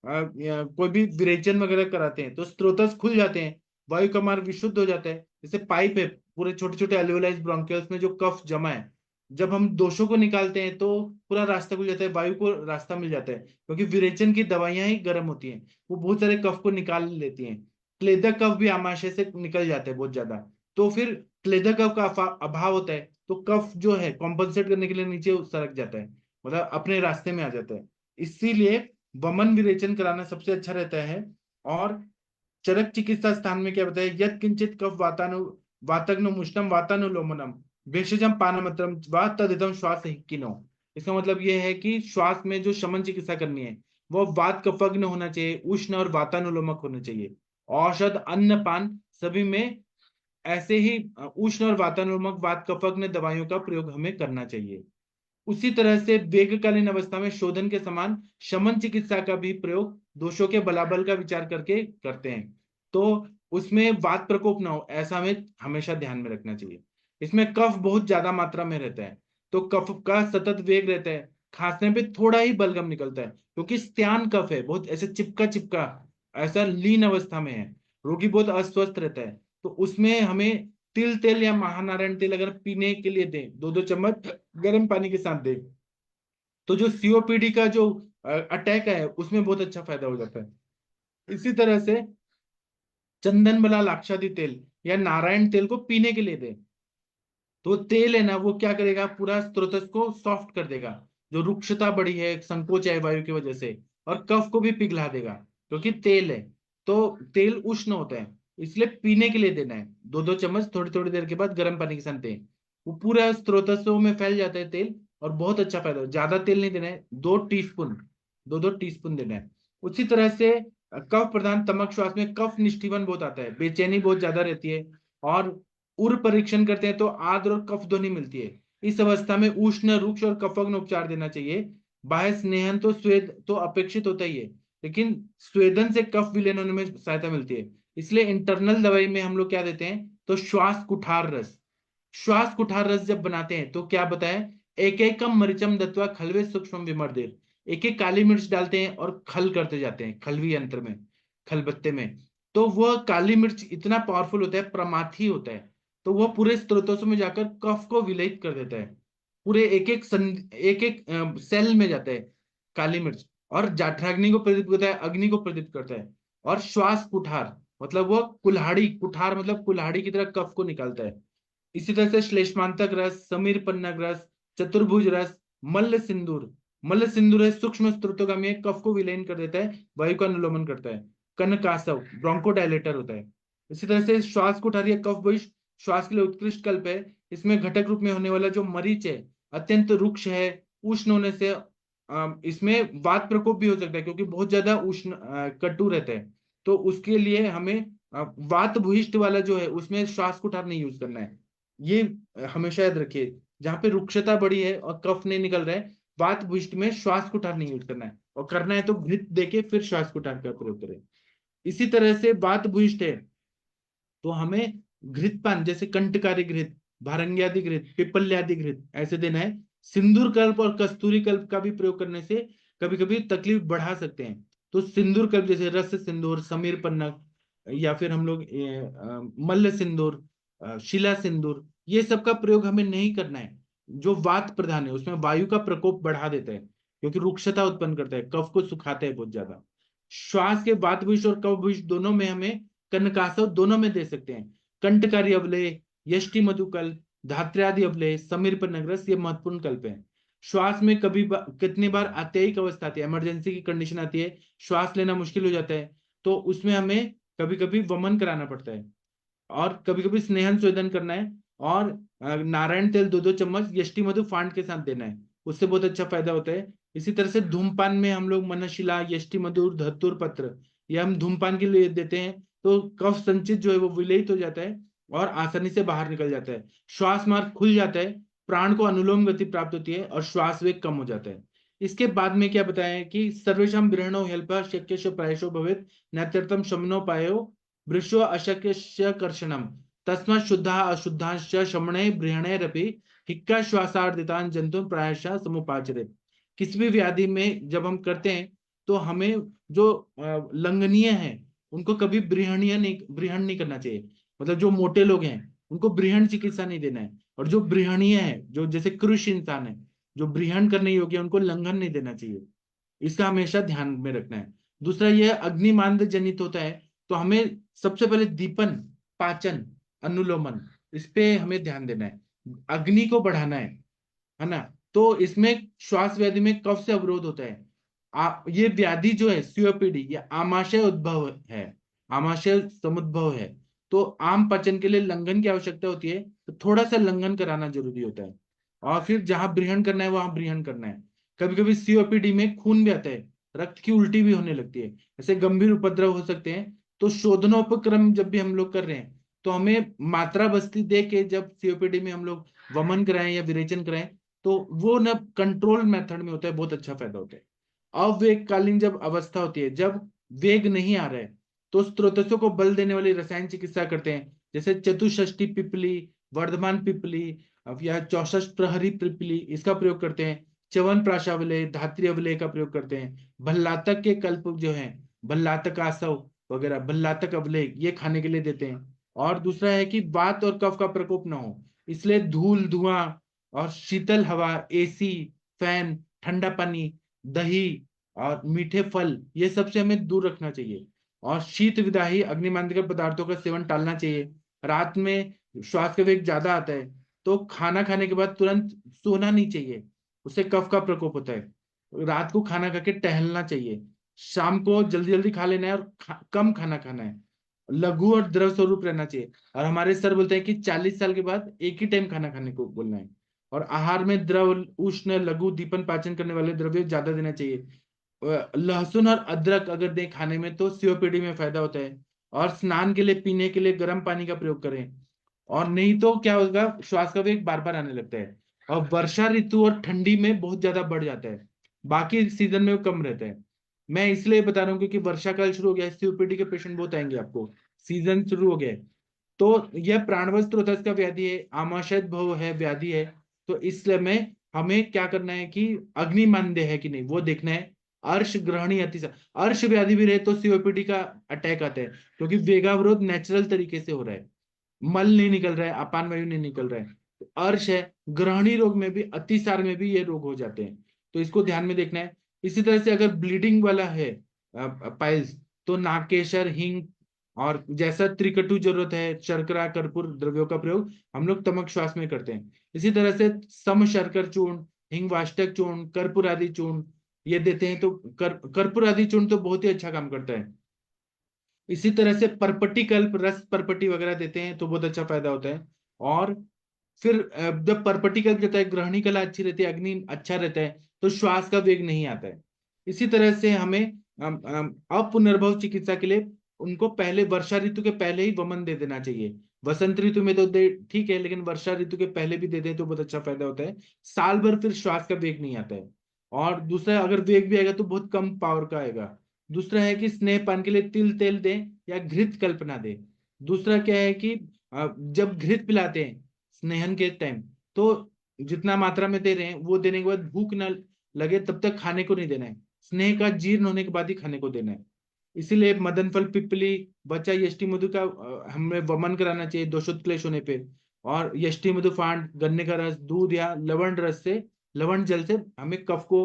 S2: कोई भी विरेचन वगैरह कराते हैं तो स्रोतस खुल जाते हैं, वायु का मार्ग विशुद्ध हो जाता है। जैसे पाइप है, पूरे छोटे छोटे एल्वेलाइज ब्रोंकियल्स में जो कफ जमा है, जब हम दोषों को निकालते हैं तो पूरा रास्ता खुल जाता है, वायु को रास्ता मिल जाता है। क्योंकि विरेचन की दवाइयां ही गर्म होती हैं, वो बहुत सारे कफ को निकाल लेती हैं। क्लेदक कफ भी आमाशय से निकल जाते हैं बहुत ज्यादा। तो फिर क्लेदक कफ का अभाव होता है तो कफ जो है कॉम्पनसेट करने के लिए नीचे सरक जाता है, मतलब अपने रास्ते में आ जाता है। इसीलिए वमन विरेचन कराना सबसे अच्छा रहता है। और चरक चिकित्सा स्थान में क्या बताया, यद किंचित कफ वातग्न मुष्टम वातानुलोमनम भेषजम पानमत्रम व तदिदम श्वास हिक्किनो। इसका मतलब ये है कि श्वास में जो शमन चिकित्सा करनी है वो वात कफग्न होना चाहिए, उष्ण और वातानुलोमक होना चाहिए। औषध अन्न पान सभी में ऐसे ही उष्ण और वातानुलोमक वात कफग्न दवाइयों का प्रयोग हमें करना चाहिए। उसी तरह से वेगकालीन अवस्था में शोधन के समान शमन चिकित्सा का भी प्रयोग दोषों के बलाबल का विचार करके करते हैं। तो उसमें वात प्रकोप ना हो, ऐसा हमें हमेशा ध्यान में रखना चाहिए। इसमें कफ बहुत ज्यादा मात्रा में रहता है तो कफ का सतत वेग रहता है, खांसने पे थोड़ा ही बलगम निकलता है क्योंकि स्त्यान कफ है, बहुत ऐसे चिपका चिपका, ऐसा लीन अवस्था में है, रोगी बहुत अस्वस्थ रहता है। तो उसमें हमें तिल तेल या महानारायण तेल अगर पीने के लिए दें, 2-2 चम्मच गर्म पानी के साथ दें, तो जो सीओपीडी का जो अटैक है उसमें बहुत अच्छा फायदा हो जाता है। इसी तरह से चंदन बला लाक्षादी तेल या नारायण तेल को पीने के लिए दें, तो तेल है ना वो क्या करेगा, पूरा स्त्रोतस को सॉफ्ट कर देगा, जो रुक्षता बढ़ी है, संकोच है वायु की वजह से, और कफ को भी पिघला देगा क्योंकि तेल है। तो तेल उष्ण होता है, इसलिए पीने के लिए देना है। 2-2 चम्मच थोड़ी थोड़ी देर के बाद गर्म पानी के साथ दें, वो पूरा स्त्रोतसों में फैल जाता है तेल और बहुत अच्छा फायदा। ज्यादा तेल नहीं देना है, 2 टीस्पून, 2-2 टीस्पून देना है। उसी तरह से कफ प्रधान तमक श्वास में कफ निष्ठीवन बहुत आता है, बेचैनी बहुत ज्यादा रहती है, और उर परीक्षण करते हैं तो आर्द्र और कफ ध्वनि मिलती है। इस अवस्था में उष्ण रुक्ष और कफग्न उपचार देना चाहिए। बाह्य स्नेहन तो स्वेद तो अपेक्षित होता ही है, लेकिन स्वेदन से कफ विलीन होने में सहायता मिलती है। इसलिए इंटरनल दवाई में हम लोग क्या देते हैं, तो श्वास कुठार रस, श्वास कुठार रस जब बनाते हैं तो क्या बताएं, एक एक कम मरिचम दत्वा खलवे सूक्ष्म विमर्देर, एक एक काली मिर्च डालते हैं और खल करते जाते हैं खलवी यंत्र में, खलबत्ते में। तो वह काली मिर्च इतना पावरफुल होता है, प्रमाथी होता है, तो वह पूरे स्त्रोतों में जाकर कफ को विलयित कर देता है, पूरे एक एक सेल में जाता है काली मिर्च, और जाठराग्नि को प्रेरित करता है, अग्नि को प्रेरित करता है। और श्वास कुठार मतलब वह कुल्हाड़ी, कुठार मतलब कुल्हाड़ी की तरह कफ को निकालता है। इसी तरह से श्लेष्मांतक रस, समीर पन्नग रस, चतुर्भुज रस, मल्ल सिंदूर, मल्ल सिंदूर है सूक्ष्म स्त्रोतोगामी है, कफ को विलयन कर देता है, वायु का अनुलोमन करता है। कनकासव ब्रोंकोडायलेटर होता है। इसी तरह से श्वास कुठारी कफ बहिष्ठ श्वास के लिए उत्कृष्ट कल्प है। इसमें घटक रूप में होने वाला जो मरीच है अत्यंत रुक्ष है, उष्ण होने से इसमें वात प्रकोप भी हो सकता है क्योंकि बहुत ज्यादा उष्ण कटु रहता है। तो उसके लिए हमें वात भूयिष्ठ वाला जो है उसमें श्वास कुठार नहीं यूज करना है। ये हमेशा याद रखिए, जहां पे रुक्षता बड़ी है और कफ नहीं निकल रहा है, वात भूयिष्ठ में श्वास कुठार नहीं यूज करना है, और करना है तो घृत देके फिर श्वास कुठार का प्रयोग करें। इसी तरह से वात भूयिष्ठ है तो हमें घृतपान, जैसे कंटकारी घृत, भारंग्यादि घृत, पिपल्यादि घृत ऐसे देना है। सिंदूर कल्प और कस्तूरी कल्प का भी प्रयोग करने से कभी कभी तकलीफ बढ़ा सकते हैं। तो सिंदूर कल्प जैसे रस सिंदूर, समीर पन्नग, या फिर हम लोग मल्ल सिंदूर, शिला सिंदूर, ये सब का प्रयोग हमें नहीं करना है। जो वात प्रधान है उसमें वायु का प्रकोप बढ़ा देता है क्योंकि रुक्षता उत्पन्न करता है, कफ को सुखाता है बहुत ज्यादा। श्वास के वात भूयिष्ठ और कफ भूयिष्ठ दोनों में हमें कनकासव दोनों में दे सकते हैं। कंटकारी अवलय, यष्टि मधुकल्प, धात्र्यादि अवलय, समीर पर नगरस, ये महत्वपूर्ण कल्प है। श्वास में कितनी बार अत्ययिक अवस्था आती है, इमरजेंसी की कंडीशन आती है, श्वास लेना मुश्किल हो जाता है, तो उसमें हमें कभी कभी वमन कराना पड़ता है और कभी कभी स्नेहन स्वेदन करना है, और नारायण तेल 2-2 चम्मच यष्टि मधु फांड के साथ देना है। उससे बहुत अच्छा फायदा होता है। इसी तरह से धूमपान में हम लोग मनशिला, यष्टि मधुर, धतूर पत्र, ये हम धूमपान के लिए देते हैं, तो कफ संचित जो है वो विलयित हो जाता है और आसानी से बाहर निकल जाता है। श्वास मार्ग खुल जाता है, प्राण को अनुलोम गति प्राप्त होती है और श्वास वेग कम हो जाता है। इसके बाद में क्या बताया है कि सर्वेषां गृहणो हेल्प शक्यश प्रायशो भवेत् नत्यर्थम शमनोपायो वृषो अशक्यस्य कर्षणम तस्मात् शुद्धा अशुद्धांश्च शमने बृहणैरपि हिक्का श्वासार्दितान जंतु प्रायशः समुपाचरेत्। किसी भी व्याधि में जब हम करते हैं तो हमें जो लंघनीय है उनको कभी बृहण नहीं करना चाहिए। मतलब जो मोटे लोग हैं उनको बृहण चिकित्सा नहीं देना है, और जो बृहणीय है, जो जैसे कृष इंसान है, जो बृहण करने योग्य है, उनको लंघन नहीं देना चाहिए। इसका हमेशा ध्यान में रखना है। दूसरा यह अग्निमांद जनित होता है, तो हमें सबसे पहले दीपन, पाचन, अनुलोमन, इस पे हमें ध्यान देना है, अग्नि को बढ़ाना है ना। तो इसमें श्वास व्याधि में कफ से अवरोध होता है। ये व्याधि जो है सीओपीडी, ये आमाशय उद्भव है, आमाशय समुद्भव है। तो आम पचन के लिए लंघन की आवश्यकता होती है, तो थोड़ा सा लंघन कराना जरूरी होता है, और फिर जहां बृहण करना है वहां बृहण करना है। कभी कभी सीओपीडी में खून भी आता है, रक्त की उल्टी भी होने लगती है, ऐसे गंभीर उपद्रव हो सकते हैं। तो शोधनोपक्रम जब भी हम लोग कर रहे हैं तो हमें मात्रा बस्ती दे के जब सीओपीडी में हम लोग वमन कराएं या विरेचन कराएं, तो वो ना कंट्रोल मेथड में होता है, बहुत अच्छा फायदा होता है। अवेगकालीन जब अवस्था होती है, जब वेग नहीं आ रहा है, तो स्त्रोतसों को बल देने वाली रसायन चिकित्सा करते हैं, जैसे चतुष्षष्टि पिपली, वर्धमान पिपली या 64 प्रहरी पिपली, इसका प्रयोग करते हैं। च्यवन प्राशावलय, धात्री अवलय का प्रयोग करते हैं। भल्लातक के कल्प जो है, भल्लातक आसव वगैरह, भल्लातक अवलय, ये खाने के लिए देते हैं। और दूसरा है कि वात और कफ का प्रकोप ना हो, इसलिए धूल, धुआं और शीतल हवा, एसी, फैन, ठंडा पानी, दही और मीठे फल, ये सबसे हमें दूर रखना चाहिए। और शीत विदाही अग्निमांद्यक पदार्थों का सेवन टालना चाहिए। रात में श्वास का वेग ज्यादा आता है, तो खाना खाने के बाद तुरंत सोना नहीं चाहिए, उससे कफ का प्रकोप होता है। रात को खाना खा के टहलना चाहिए। शाम को जल्दी जल्दी खा लेना है और कम खाना खाना है। लघु और द्रव स्वरूप रहना चाहिए। और हमारे सर बोलते हैं कि 40 साल के बाद एक ही टाइम खाना खाने को बोलना है। और आहार में द्रव, उष्ण, लघु, दीपन पाचन करने वाले द्रव्य ज्यादा देना चाहिए। लहसुन और अदरक अगर दें खाने में तो सीओपीडी में फायदा होता है। और स्नान के लिए, पीने के लिए गर्म पानी का प्रयोग करें, और नहीं तो क्या होगा, श्वास का वेग बार बार आने लगता है। और वर्षा ऋतु और ठंडी में बहुत ज्यादा बढ़ जाता है, बाकी सीजन में वो कम रहता है। मैं इसलिए बता रहा हूँ क्योंकि वर्षा काल शुरू हो गया है, सीओपीडी के पेशेंट बहुत आएंगे आपको, सीजन शुरू हो गया है। तो यह प्राणवश स्त्रोतस का व्याधि है, आमाशय भव है, व्याधि है। तो इसलिए में हमें क्या करना है कि अग्निमांद्य है कि नहीं वो देखना है। अर्श ग्रहणी अतिसार, अर्श व्याधि भी रहे तो सीओपीडी का अटैक आता है, क्योंकि वेगावरोध नेचुरल तरीके से हो रहा है, मल नहीं निकल रहा है, अपान वायु नहीं निकल रहा है। तो अर्श है, ग्रहणी रोग में भी, अतिसार में भी ये रोग हो जाते हैं, तो इसको ध्यान में देखना है। इसी तरह से अगर ब्लीडिंग वाला है पाइल्स, तो नागकेशर, हिंग और जैसा त्रिकटु जरूरत है, शर्करा, कर्पूर द्रव्यों का प्रयोग हम लोग तमक श्वास में करते हैं। इसी तरह से सम शर्कर चूर्ण, हिंग वाष्टक चूर्ण, कर्पूर आदि चूर्ण ये देते हैं, तो कर्पूर आदि चूर्ण तो बहुत ही अच्छा काम करता है। इसी तरह से परपटी कल्प, रस परपटी वगैरह देते हैं तो बहुत अच्छा फायदा होता है। और फिर जब परपटी कल्प रहता है, ग्रहणी कला अच्छी रहती है, अग्नि अच्छा रहता है, तो श्वास का वेग नहीं आता है। इसी तरह से हमें अपुनर्भव चिकित्सा के लिए उनको पहले वर्षा ऋतु के पहले ही वमन दे देना चाहिए। वसंत ऋतु में तो दे ठीक है, लेकिन वर्षा ऋतु के पहले भी दे दें तो बहुत अच्छा फायदा होता है। साल भर फिर श्वास का वेग नहीं आता है। और दूसरा, अगर वेग भी आएगा तो बहुत कम पावर का आएगा। दूसरा है कि स्नेह पान के लिए तिल तेल दें या घृत कल्पना दें। दूसरा क्या है कि जब घृत पिलाते हैं स्नेहन के टाइम, तो जितना मात्रा में दे रहे हैं वो देने के बाद भूख न लगे तब तक खाने को नहीं देना है, स्नेह का जीर्ण होने के बाद ही खाने को देना है। इसीलिए मदन फल, पिपली, बच्चा, यष्टि मधु का हमें वमन कराना चाहिए दोषोत क्लेश होने पे। और यष्टि मधु फांड, गन्ने का रस, दूध या लवण रस से, लवण जल से हमें कफ को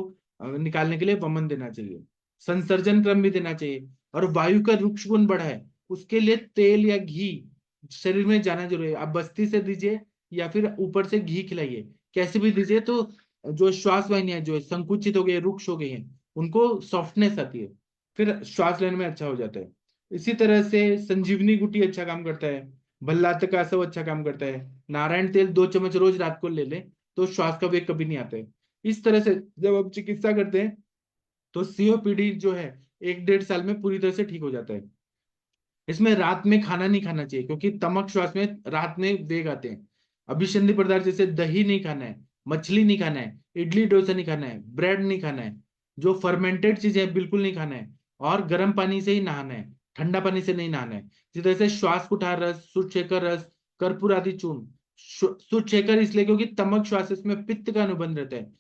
S2: निकालने के लिए वमन देना चाहिए। संसर्जन क्रम भी देना चाहिए। और वायु का रुक्ष गुण बढ़ा है, उसके लिए तेल या घी शरीर में जाना जरूरी है। आप बस्ती से दीजिए या फिर ऊपर से घी खिलाइए, कैसे भी दीजिए, तो जो श्वास वाहिनियां जो है संकुचित हो गई, रुक्ष हो गई हैं, उनको सॉफ्टनेस आती है, फिर श्वास लेने में अच्छा हो जाता है। इसी तरह से संजीवनी गुटी अच्छा काम करता है, भल्लातक आसव अच्छा काम करता है। नारायण तेल 2 चम्मच रोज रात को ले लें तो श्वास का वेग कभी नहीं आता है। इस तरह से जब हम चिकित्सा करते हैं तो सीओपीडी जो है 1-1.5 साल में पूरी तरह से ठीक हो जाता है। इसमें रात में खाना नहीं खाना चाहिए, क्योंकि तमक श्वास में रात में वेग आते हैं। अभिसंधि पदार्थ जैसे दही नहीं खाना है, मछली नहीं खाना है, इडली डोसा नहीं खाना है, ब्रेड नहीं खाना है, जो फर्मेंटेड चीज है बिल्कुल नहीं खाना है, और गर्म पानी से ही नहाना है, ठंडा पानी से नहीं नहाना है। जिस तरह से श्वास कुठार रस, सुरशेखर रस, कर्पूर आदि चूर्ण। सुरशेखर इसलिए क्योंकि तमक श्वास में पित्त का अनुबंध रहता है,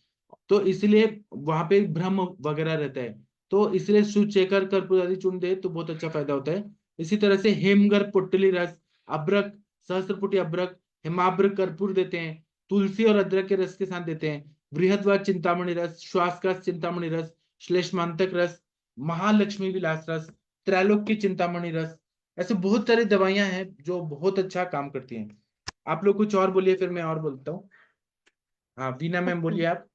S2: तो इसलिए वहां पे भ्रम वगैरह रहता है, तो इसलिए सुचेकर कर्पूर आदि चूर्ण दे तो बहुत अच्छा फायदा होता है। इसी तरह से हेमगर पुट्टली रस, अब्रक, सहस्त्रपुटी अब्रक, हेमाब्र कर्पूर देते हैं, तुलसी और अदरक के रस के साथ देते हैं, बृहदवाद चिंतामणि रस, श्वास का चिंतामणि रस, श्लेष्मांतक रस, महालक्ष्मी विलास रस, त्रैलोक की चिंतामणि रस। ऐसे बहुत सारी दवाइयां हैं जो बहुत अच्छा काम करती हैं। आप लोग कुछ और बोलिए, फिर मैं और बोलता हूँ। हाँ वीना मैम बोलिए आप।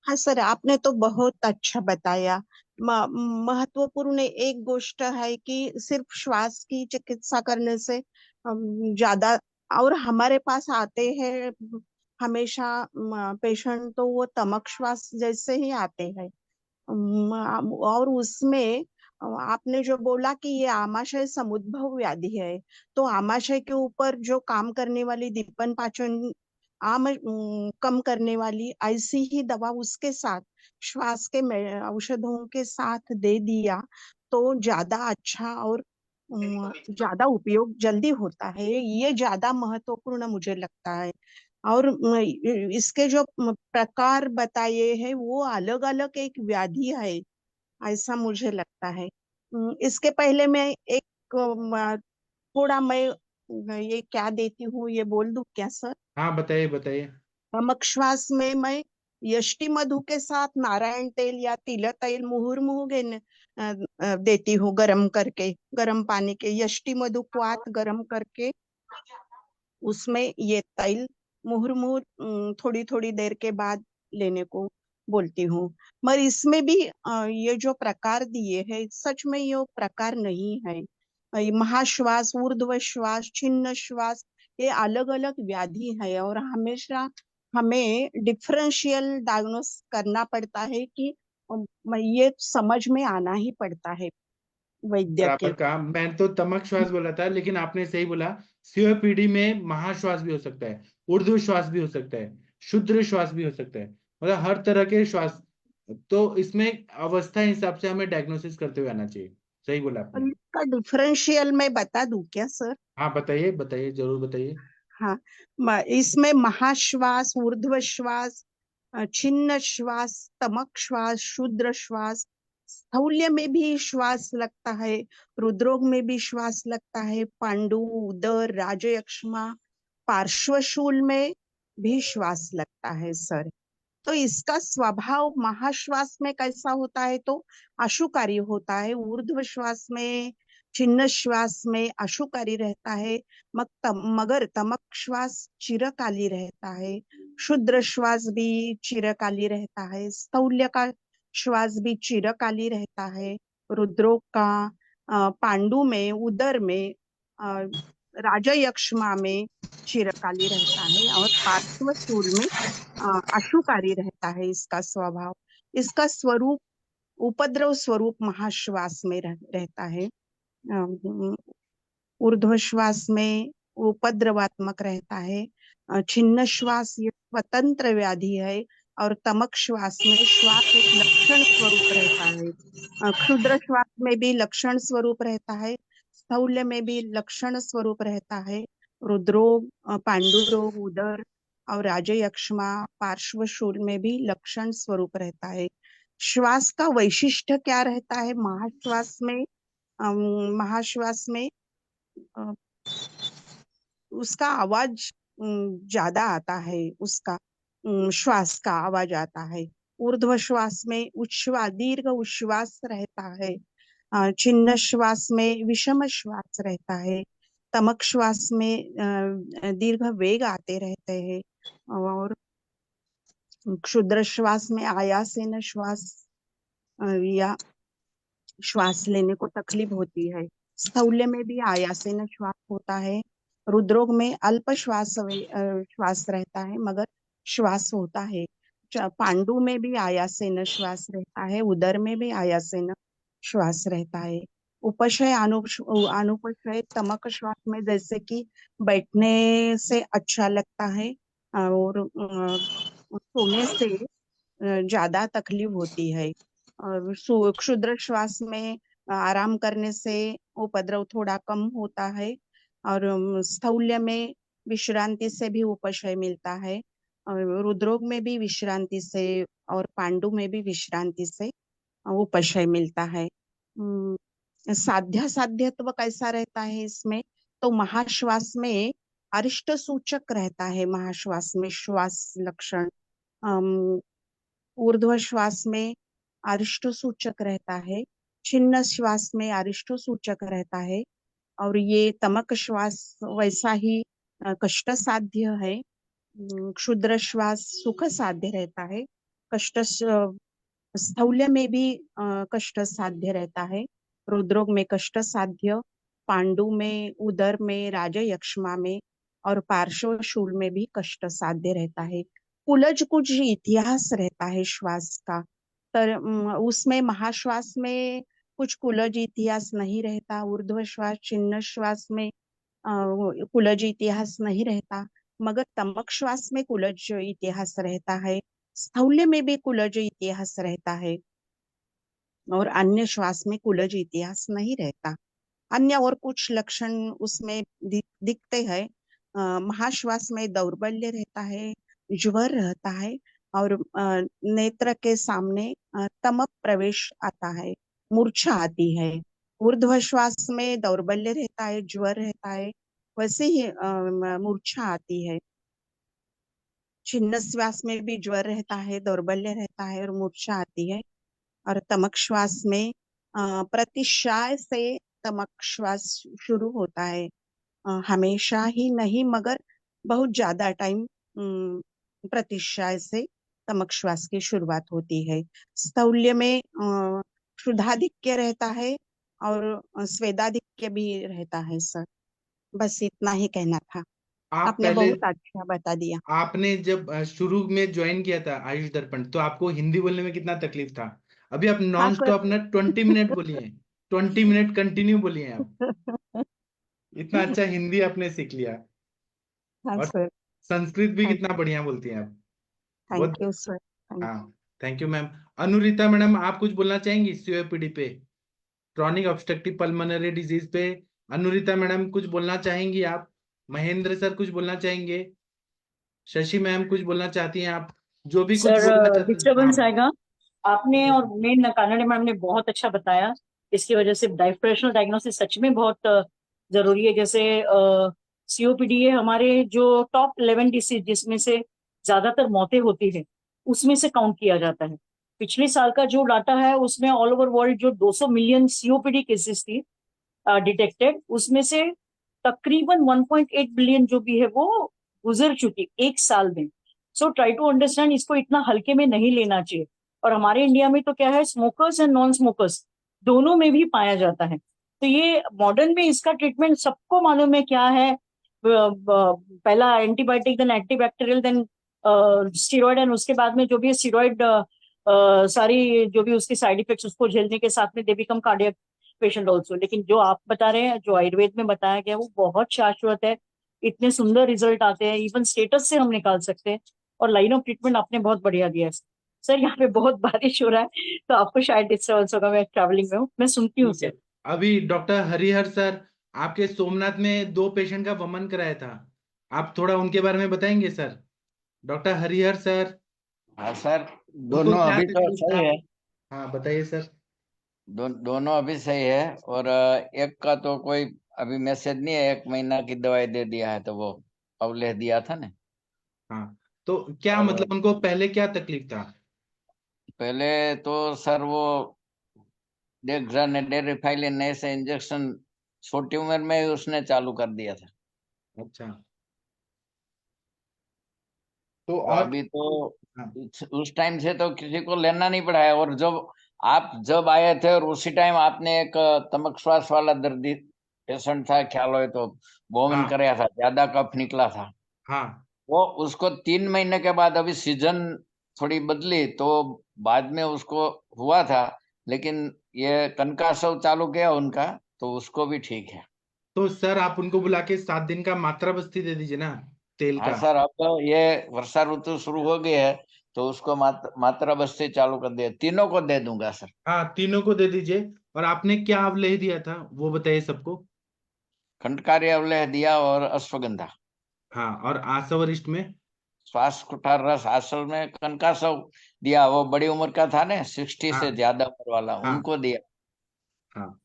S4: हाँ सर, आपने तो बहुत अच्छा बताया। महत्वपूर्ण एक गोष्ट है कि सिर्फ श्वास की चिकित्सा करने से ज्यादा, और हमारे पास आते हैं हमेशा पेशेंट तो वो तमक श्वास जैसे ही आते हैं। और उसमें आपने जो बोला कि ये आमाशय समुद्भव व्याधि है, तो आमाशय के ऊपर जो काम करने वाली दीपन पाचन कम करने वाली ऐसी ही दवा उसके साथ श्वास के औषधों के साथ दे दिया तो ज्यादा अच्छा और ज्यादा उपयोग जल्दी होता है। ये ज्यादा महत्वपूर्ण मुझे लगता है। और इसके जो प्रकार बताए हैं वो अलग अलग एक व्याधि है, ऐसा मुझे लगता है। इसके पहले मैं एक थोड़ा मैं ये क्या देती हूँ ये बोल दूं क्या सर?
S2: हाँ बताइए बताइए।
S4: नमक श्वास में मैं यष्टि मधु के साथ नारायण तेल या तिल तेल मुहुर्मुहु देती हूँ, गरम करके, गरम पानी के यष्टि मधु को आत गरम करके उसमें ये तेल मुहुर्मुहु थोड़ी थोड़ी देर के बाद लेने को बोलती हूँ। मगर इसमें भी ये जो प्रकार दिए हैं सच में ये प्रकार नहीं है। महाश्वास, ऊर्ध्व श्वास, छिन्न श्वास, ये अलग अलग व्याधि है और हमेशा हमें डिफरेंशियल डायग्नोस करना पड़ता है कि ये समझ में आना ही पड़ता है वैद्य के।
S2: बराबर कहा। मैं तो तमक श्वास बोला था, लेकिन आपने सही बोला। सीओपीडी में महाश्वास भी हो सकता है, ऊर्ध्व श्वास भी हो सकता है, शुद्ध श्वास भी हो सकता है, मतलब हर तरह के श्वास। तो इसमें अवस्था हिसाब से हमें डायग्नोसिस करते हुए आना चाहिए। सही बोला
S4: और
S2: आपने।
S4: इसका डिफरेंशियल मैं बता दूं क्या सर?
S2: हाँ बताइए बताइए, जरूर बताइए।
S4: हाँ, इसमें महाश्वास, ऊर्ध्व श्वास, छिन्न श्वास, तमक श्वास, शुद्र श्वास, स्थौल्य में भी श्वास लगता है, रुद्रोग में भी श्वास लगता है, पांडु, उदर, राजयक्ष्मा, पार्श्वशूल में भी श्वास लगता है सर। तो इसका स्वभाव महाश्वास में कैसा होता है तो अशुकारी होता है, ऊर्ध्व श्वास में, छिन्न श्वास में अशुकारी रहता है, मगर तमक श्वास चिरकाली रहता है, शुद्र श्वास भी चिरकाली रहता है, स्थौल्य का श्वास भी चिरकाली रहता है, रुद्रोग का पांडु में, उदर में, राजयक्ष्मा में चिरकाली रहता है और पार्श्वशूल में अशुकारी रहता है इसका स्वभाव। इसका स्वरूप उपद्रव स्वरूप महाश्वास में रहता है। ऊर्ध्व श्वास में उपद्रवात्मक रहता है। छिन्न श्वास ये स्वतंत्र व्याधि है और तमक श्वास में श्वास एक लक्षण स्वरूप रहता है। क्षुद्र श्वास में भी लक्षण स्वरूप रहता है, स्थौल्य में भी लक्षण स्वरूप रहता है, रुद्रोग, पांडुरोग, उदर और राजयक्ष्मा, पार्श्वशूल में भी लक्षण स्वरूप रहता है। श्वास का वैशिष्ट्य क्या रहता है? महाश्वास में उसका आवाज ज्यादा आता है, उसका श्वास का आवाज आता है। ऊर्ध्व श्वास में उच्छ्वास, दीर्घ उच्छ्वास रहता है। छिन्न श्वास में विषम श्वास रहता है। तमक श्वास में दीर्घ वेग आते रहते हैं और क्षुद्र श्वास में आयासेन श्वास या श्वास लेने को तकलीफ होती है। स्थौल्य में भी आयासेन श्वास होता है। रुद्रोग में अल्प श्वास रहता है मगर श्वास होता है। पांडु में भी आयासेन श्वास रहता है, उदर में भी आयासेन श्वास रहता है। उपशय अनुपशय तमक श्वास में जैसे कि बैठने से अच्छा लगता है और सोने से ज्यादा तकलीफ होती है। और क्षुद्र श्वास में आराम करने से उपद्रव थोड़ा कम होता है। और स्थौल्य में विश्रांति से भी उपशय मिलता है, और रुद्रोग में भी विश्रांति से और पांडु में भी विश्रांति से उपशय मिलता है। साध्यत्व कैसा रहता है इसमें? तो महाश्वास में अरिष्ट सूचक रहता है, महाश्वास में श्वास लक्षण। ऊर्ध्व श्वास में अरिष्ट सूचक रहता है, छिन्न श्वास में अरिष्ट सूचक रहता है। और ये तमक श्वास वैसा ही कष्ट साध्य है। क्षुद्र श्वास सुख साध्य रहता है। स्थौल्य में भी कष्ट साध्य रहता है। रुद्रोग में कष्ट साध्य, पांडु में, उदर में, राजयक्ष्मा में और पार्श्वशूल में भी कष्ट साध्य रहता है। कुलज कुछ इतिहास रहता है श्वास का, तर उसमें महाश्वास में कुछ कुलज इतिहास नहीं रहता। ऊर्ध्व श्वास छिन्न श्वास में कुलज इतिहास नहीं रहता, मगर तमक श्वास में कुलज इतिहास रहता है। स्थौल्य में भी कुलज इतिहास रहता है और अन्य श्वास में कुलज इतिहास नहीं रहता। अन्य और कुछ लक्षण उसमें दिखते हैं। महाश्वास में दौर्बल्य रहता है, ज्वर रहता है और नेत्र के सामने तमक प्रवेश आता है, मूर्छा आती है। ऊर्ध्व श्वास में दौर्बल्य रहता है, ज्वर रहता है, वैसे ही मूर्छा आती है। छिन्न श्वास में भी ज्वर रहता है, दौर्बल्य रहता है और मूर्छा आती है। और तमक श्वास में प्रतिशाय से तमक श्वास शुरू होता है। हमेशा ही नहीं मगर बहुत ज्यादा टाइम प्रतिशाय से तमक श्वास की शुरुआत होती है। स्थौल्य में क्षुधाधिक्य रहता है और स्वेदाधिक्य भी रहता है। सर बस इतना ही कहना था,
S2: आप
S4: आपने
S2: पहले
S4: बहुत अच्छा बता दिया।
S2: आपने जब शुरू में ज्वाइन किया था आयुष दर्पण, तो आपको हिंदी बोलने में कितना तकलीफ था? अभी आप
S4: हाँ
S2: नॉन
S4: सर।
S2: स्टॉप ना 20 मिनट बोलिए, 20 मिनट कंटिन्यू बोलिए आप। इतना अच्छा हिंदी आपने सीख लिया।
S4: हाँ
S2: और
S4: सर।
S2: संस्कृत भी
S4: थैंक
S2: कितना बढ़िया बोलती हैं आप। बहुत।
S4: Thank you sir.
S2: हाँ, thank you ma'am. Anurita madam, आप कुछ बोलना चाहेंगी सीओपीडी पे, क्रॉनिक ऑब्स्ट्रक्टिव पल्मोनरी डिजीज पे? अनुरिता मैडम कुछ बोलना चाहेंगी आप? महेंद्र सर कुछ बोलना चाहेंगे? शशि मैम कुछ बोलना चाहती हैं आप? जो भी कुछ
S5: सर
S2: बोलना चाहते हैं।
S5: डिस्टरबेंस
S2: हाँ,
S5: आएगा। आपने और मेन कानड़े मैम ने बहुत अच्छा बताया। इसकी वजह से डायफ्रेक्शनल डायग्नोसिस सच में बहुत जरूरी है। जैसे सीओपीडी है हमारे जो टॉप 11 डिसीज जिसमें से ज्यादातर मौतें होती है उसमें से काउंट किया जाता है। पिछले साल का जो डाटा है उसमें ऑल ओवर वर्ल्ड जो 200 मिलियन सीओपीडी केसेस थी डिटेक्टेड, उसमें से तकरीबन 1.8 बिलियन जो भी है वो गुजर चुकी एक साल में। सो ट्राई टू अंडरस्टैंड, इसको इतना हल्के में नहीं लेना चाहिए। और हमारे इंडिया में तो क्या है, स्मोकर्स एंड नॉन स्मोकर्स दोनों में भी पाया जाता है। तो ये मॉडर्न में इसका ट्रीटमेंट सबको मालूम है क्या है। पहला antibiotic, then antibacterial, then steroid, and उसके बाद में जो भी स्टीरॉयड सारी जो भी उसके साइड इफेक्ट्स उसको झेलने के साथ में they become cardiac patient also. लेकिन जो आप बता रहे हैं, जो आयुर्वेद में बताया गया, वो बहुत शाश्वत है। इतने सुंदर रिजल्ट आते हैं, इवन स्टेटस से हम निकाल सकते हैं। और लाइन ऑफ ट्रीटमेंट आपने बहुत बढ़िया दिया है। सर यहाँ पे बहुत बारिश हो रहा है तो आपको शायद डिस्टर्बेंस होगा, मैं ट्रैवलिंग में हूँ, मैं सुनती हूँ सर।
S2: अभी डॉक्टर हरिहर सर आपके सोमनाथ में 2 पेशेंट का वमन कराया था, आप थोड़ा उनके बारे में बताएंगे सर? डॉक्टर हरिहर सर,
S6: हाँ सर,
S2: उनको
S6: दोनों
S2: क्या
S6: अभी तो
S2: तकलीफ था?
S6: सही है।
S2: हाँ बताइए सर।
S6: दोनों अभी सही है। और एक का तो कोई अभी मैसेज नहीं है, 1 महीना की दवाई दे दिया है, तो वो अवलेह दिया था ना।
S2: हाँ, तो क्या
S6: और
S2: मतलब उनको पहले क्या तकलीफ था?
S6: पहले तो सर वो डेक्सानिडेरिफाइलिन ऐसे इंजेक्शन छोटी उम्र में ही उसने चालू कर दिया था।
S2: अच्छा, तो
S6: तो
S2: और
S6: अभी तो
S2: हाँ,
S6: उस टाइम से तो किसी को लेना नहीं पड़ा है। और जब आए थे और उसी टाइम आपने एक तमक श्वास वाला दर्दी पेशेंट था, ख्याल हो तो, बोमन
S2: हाँ,
S6: कराया था, ज्यादा कफ निकला था।
S2: हाँ,
S6: वो उसको 3 महीने के बाद अभी सीजन थोड़ी बदली तो बाद में उसको हुआ था, लेकिन ये कनकासव चालू किया उनका तो उसको भी ठीक है।
S2: तो सर आप उनको बुला के 7 दिन का मात्रा बस्ती दे दीजिए ना तेल
S6: हाँ
S2: का।
S6: सर, अब तो ये वर्षा ऋतु शुरू हो गई है तो उसको मात्रा बस्ती चालू कर दिया, तीनों को दे दूंगा सर।
S2: हाँ तीनों को दे दीजिए। और आपने क्या अवलेह दिया था वो बताइए सबको।
S6: खंडकारी अवलेह दिया और अश्वगंधा।
S2: हाँ और आसवरिष्ठ में
S6: श्वास कुठार रस आसल में कनकासव दिया, वो बड़ी उम्र का था ना, 60
S2: हाँ
S6: से ज्यादा उम्र वाला,
S2: हाँ
S6: उनको दिया।
S2: हाँ।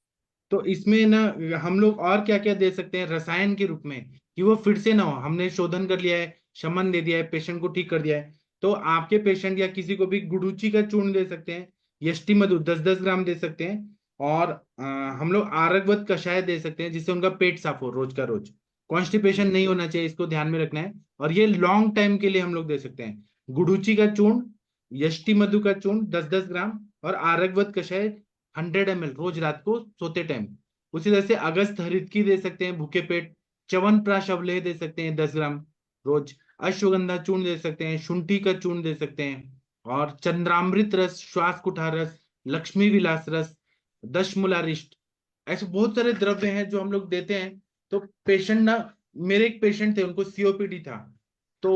S2: तो इसमें ना हम लोग और क्या क्या दे सकते हैं रसायन के रूप में कि वो फिर से ना हो। हमने शोधन कर लिया है, शमन दे दिया है, पेशेंट को ठीक कर दिया है। तो आपके पेशेंट या किसी को भी गुडुचि का चूर्ण दे सकते हैं, यष्टि मधु 10-10 ग्राम दे सकते हैं। और हम लोग आरगवत कषाय दे सकते हैं जिससे उनका पेट साफ हो रोज का रोज। कॉन्स्टिपेशन नहीं होना चाहिए, इसको ध्यान में रखना है। और ये लॉन्ग टाइम के लिए हम लोग दे सकते हैं। गुडुचि का चूर्ण, यष्टि मधु का चूर्ण 10-10 ग्राम और आरगवत कषाय 100 ml रोज रात को सोते टाइम। उसी तरह से अगस्त हरितकी दे सकते हैं भूखे पेट। च्यवनप्राश अवलेह दे सकते हैं 10 ग्राम रोज। अश्वगंधा चूर्ण दे सकते हैं, शुंठी का चूर्ण दे सकते हैं। और चंद्रामृत रस, श्वास कुठार रस, लक्ष्मी विलास रस, दशमूलारिष्ट, ऐसे बहुत सारे द्रव्य हैं जो हम लोग देते हैं। तो पेशेंट ना, मेरे एक पेशेंट थे उनको सीओपीडी था। तो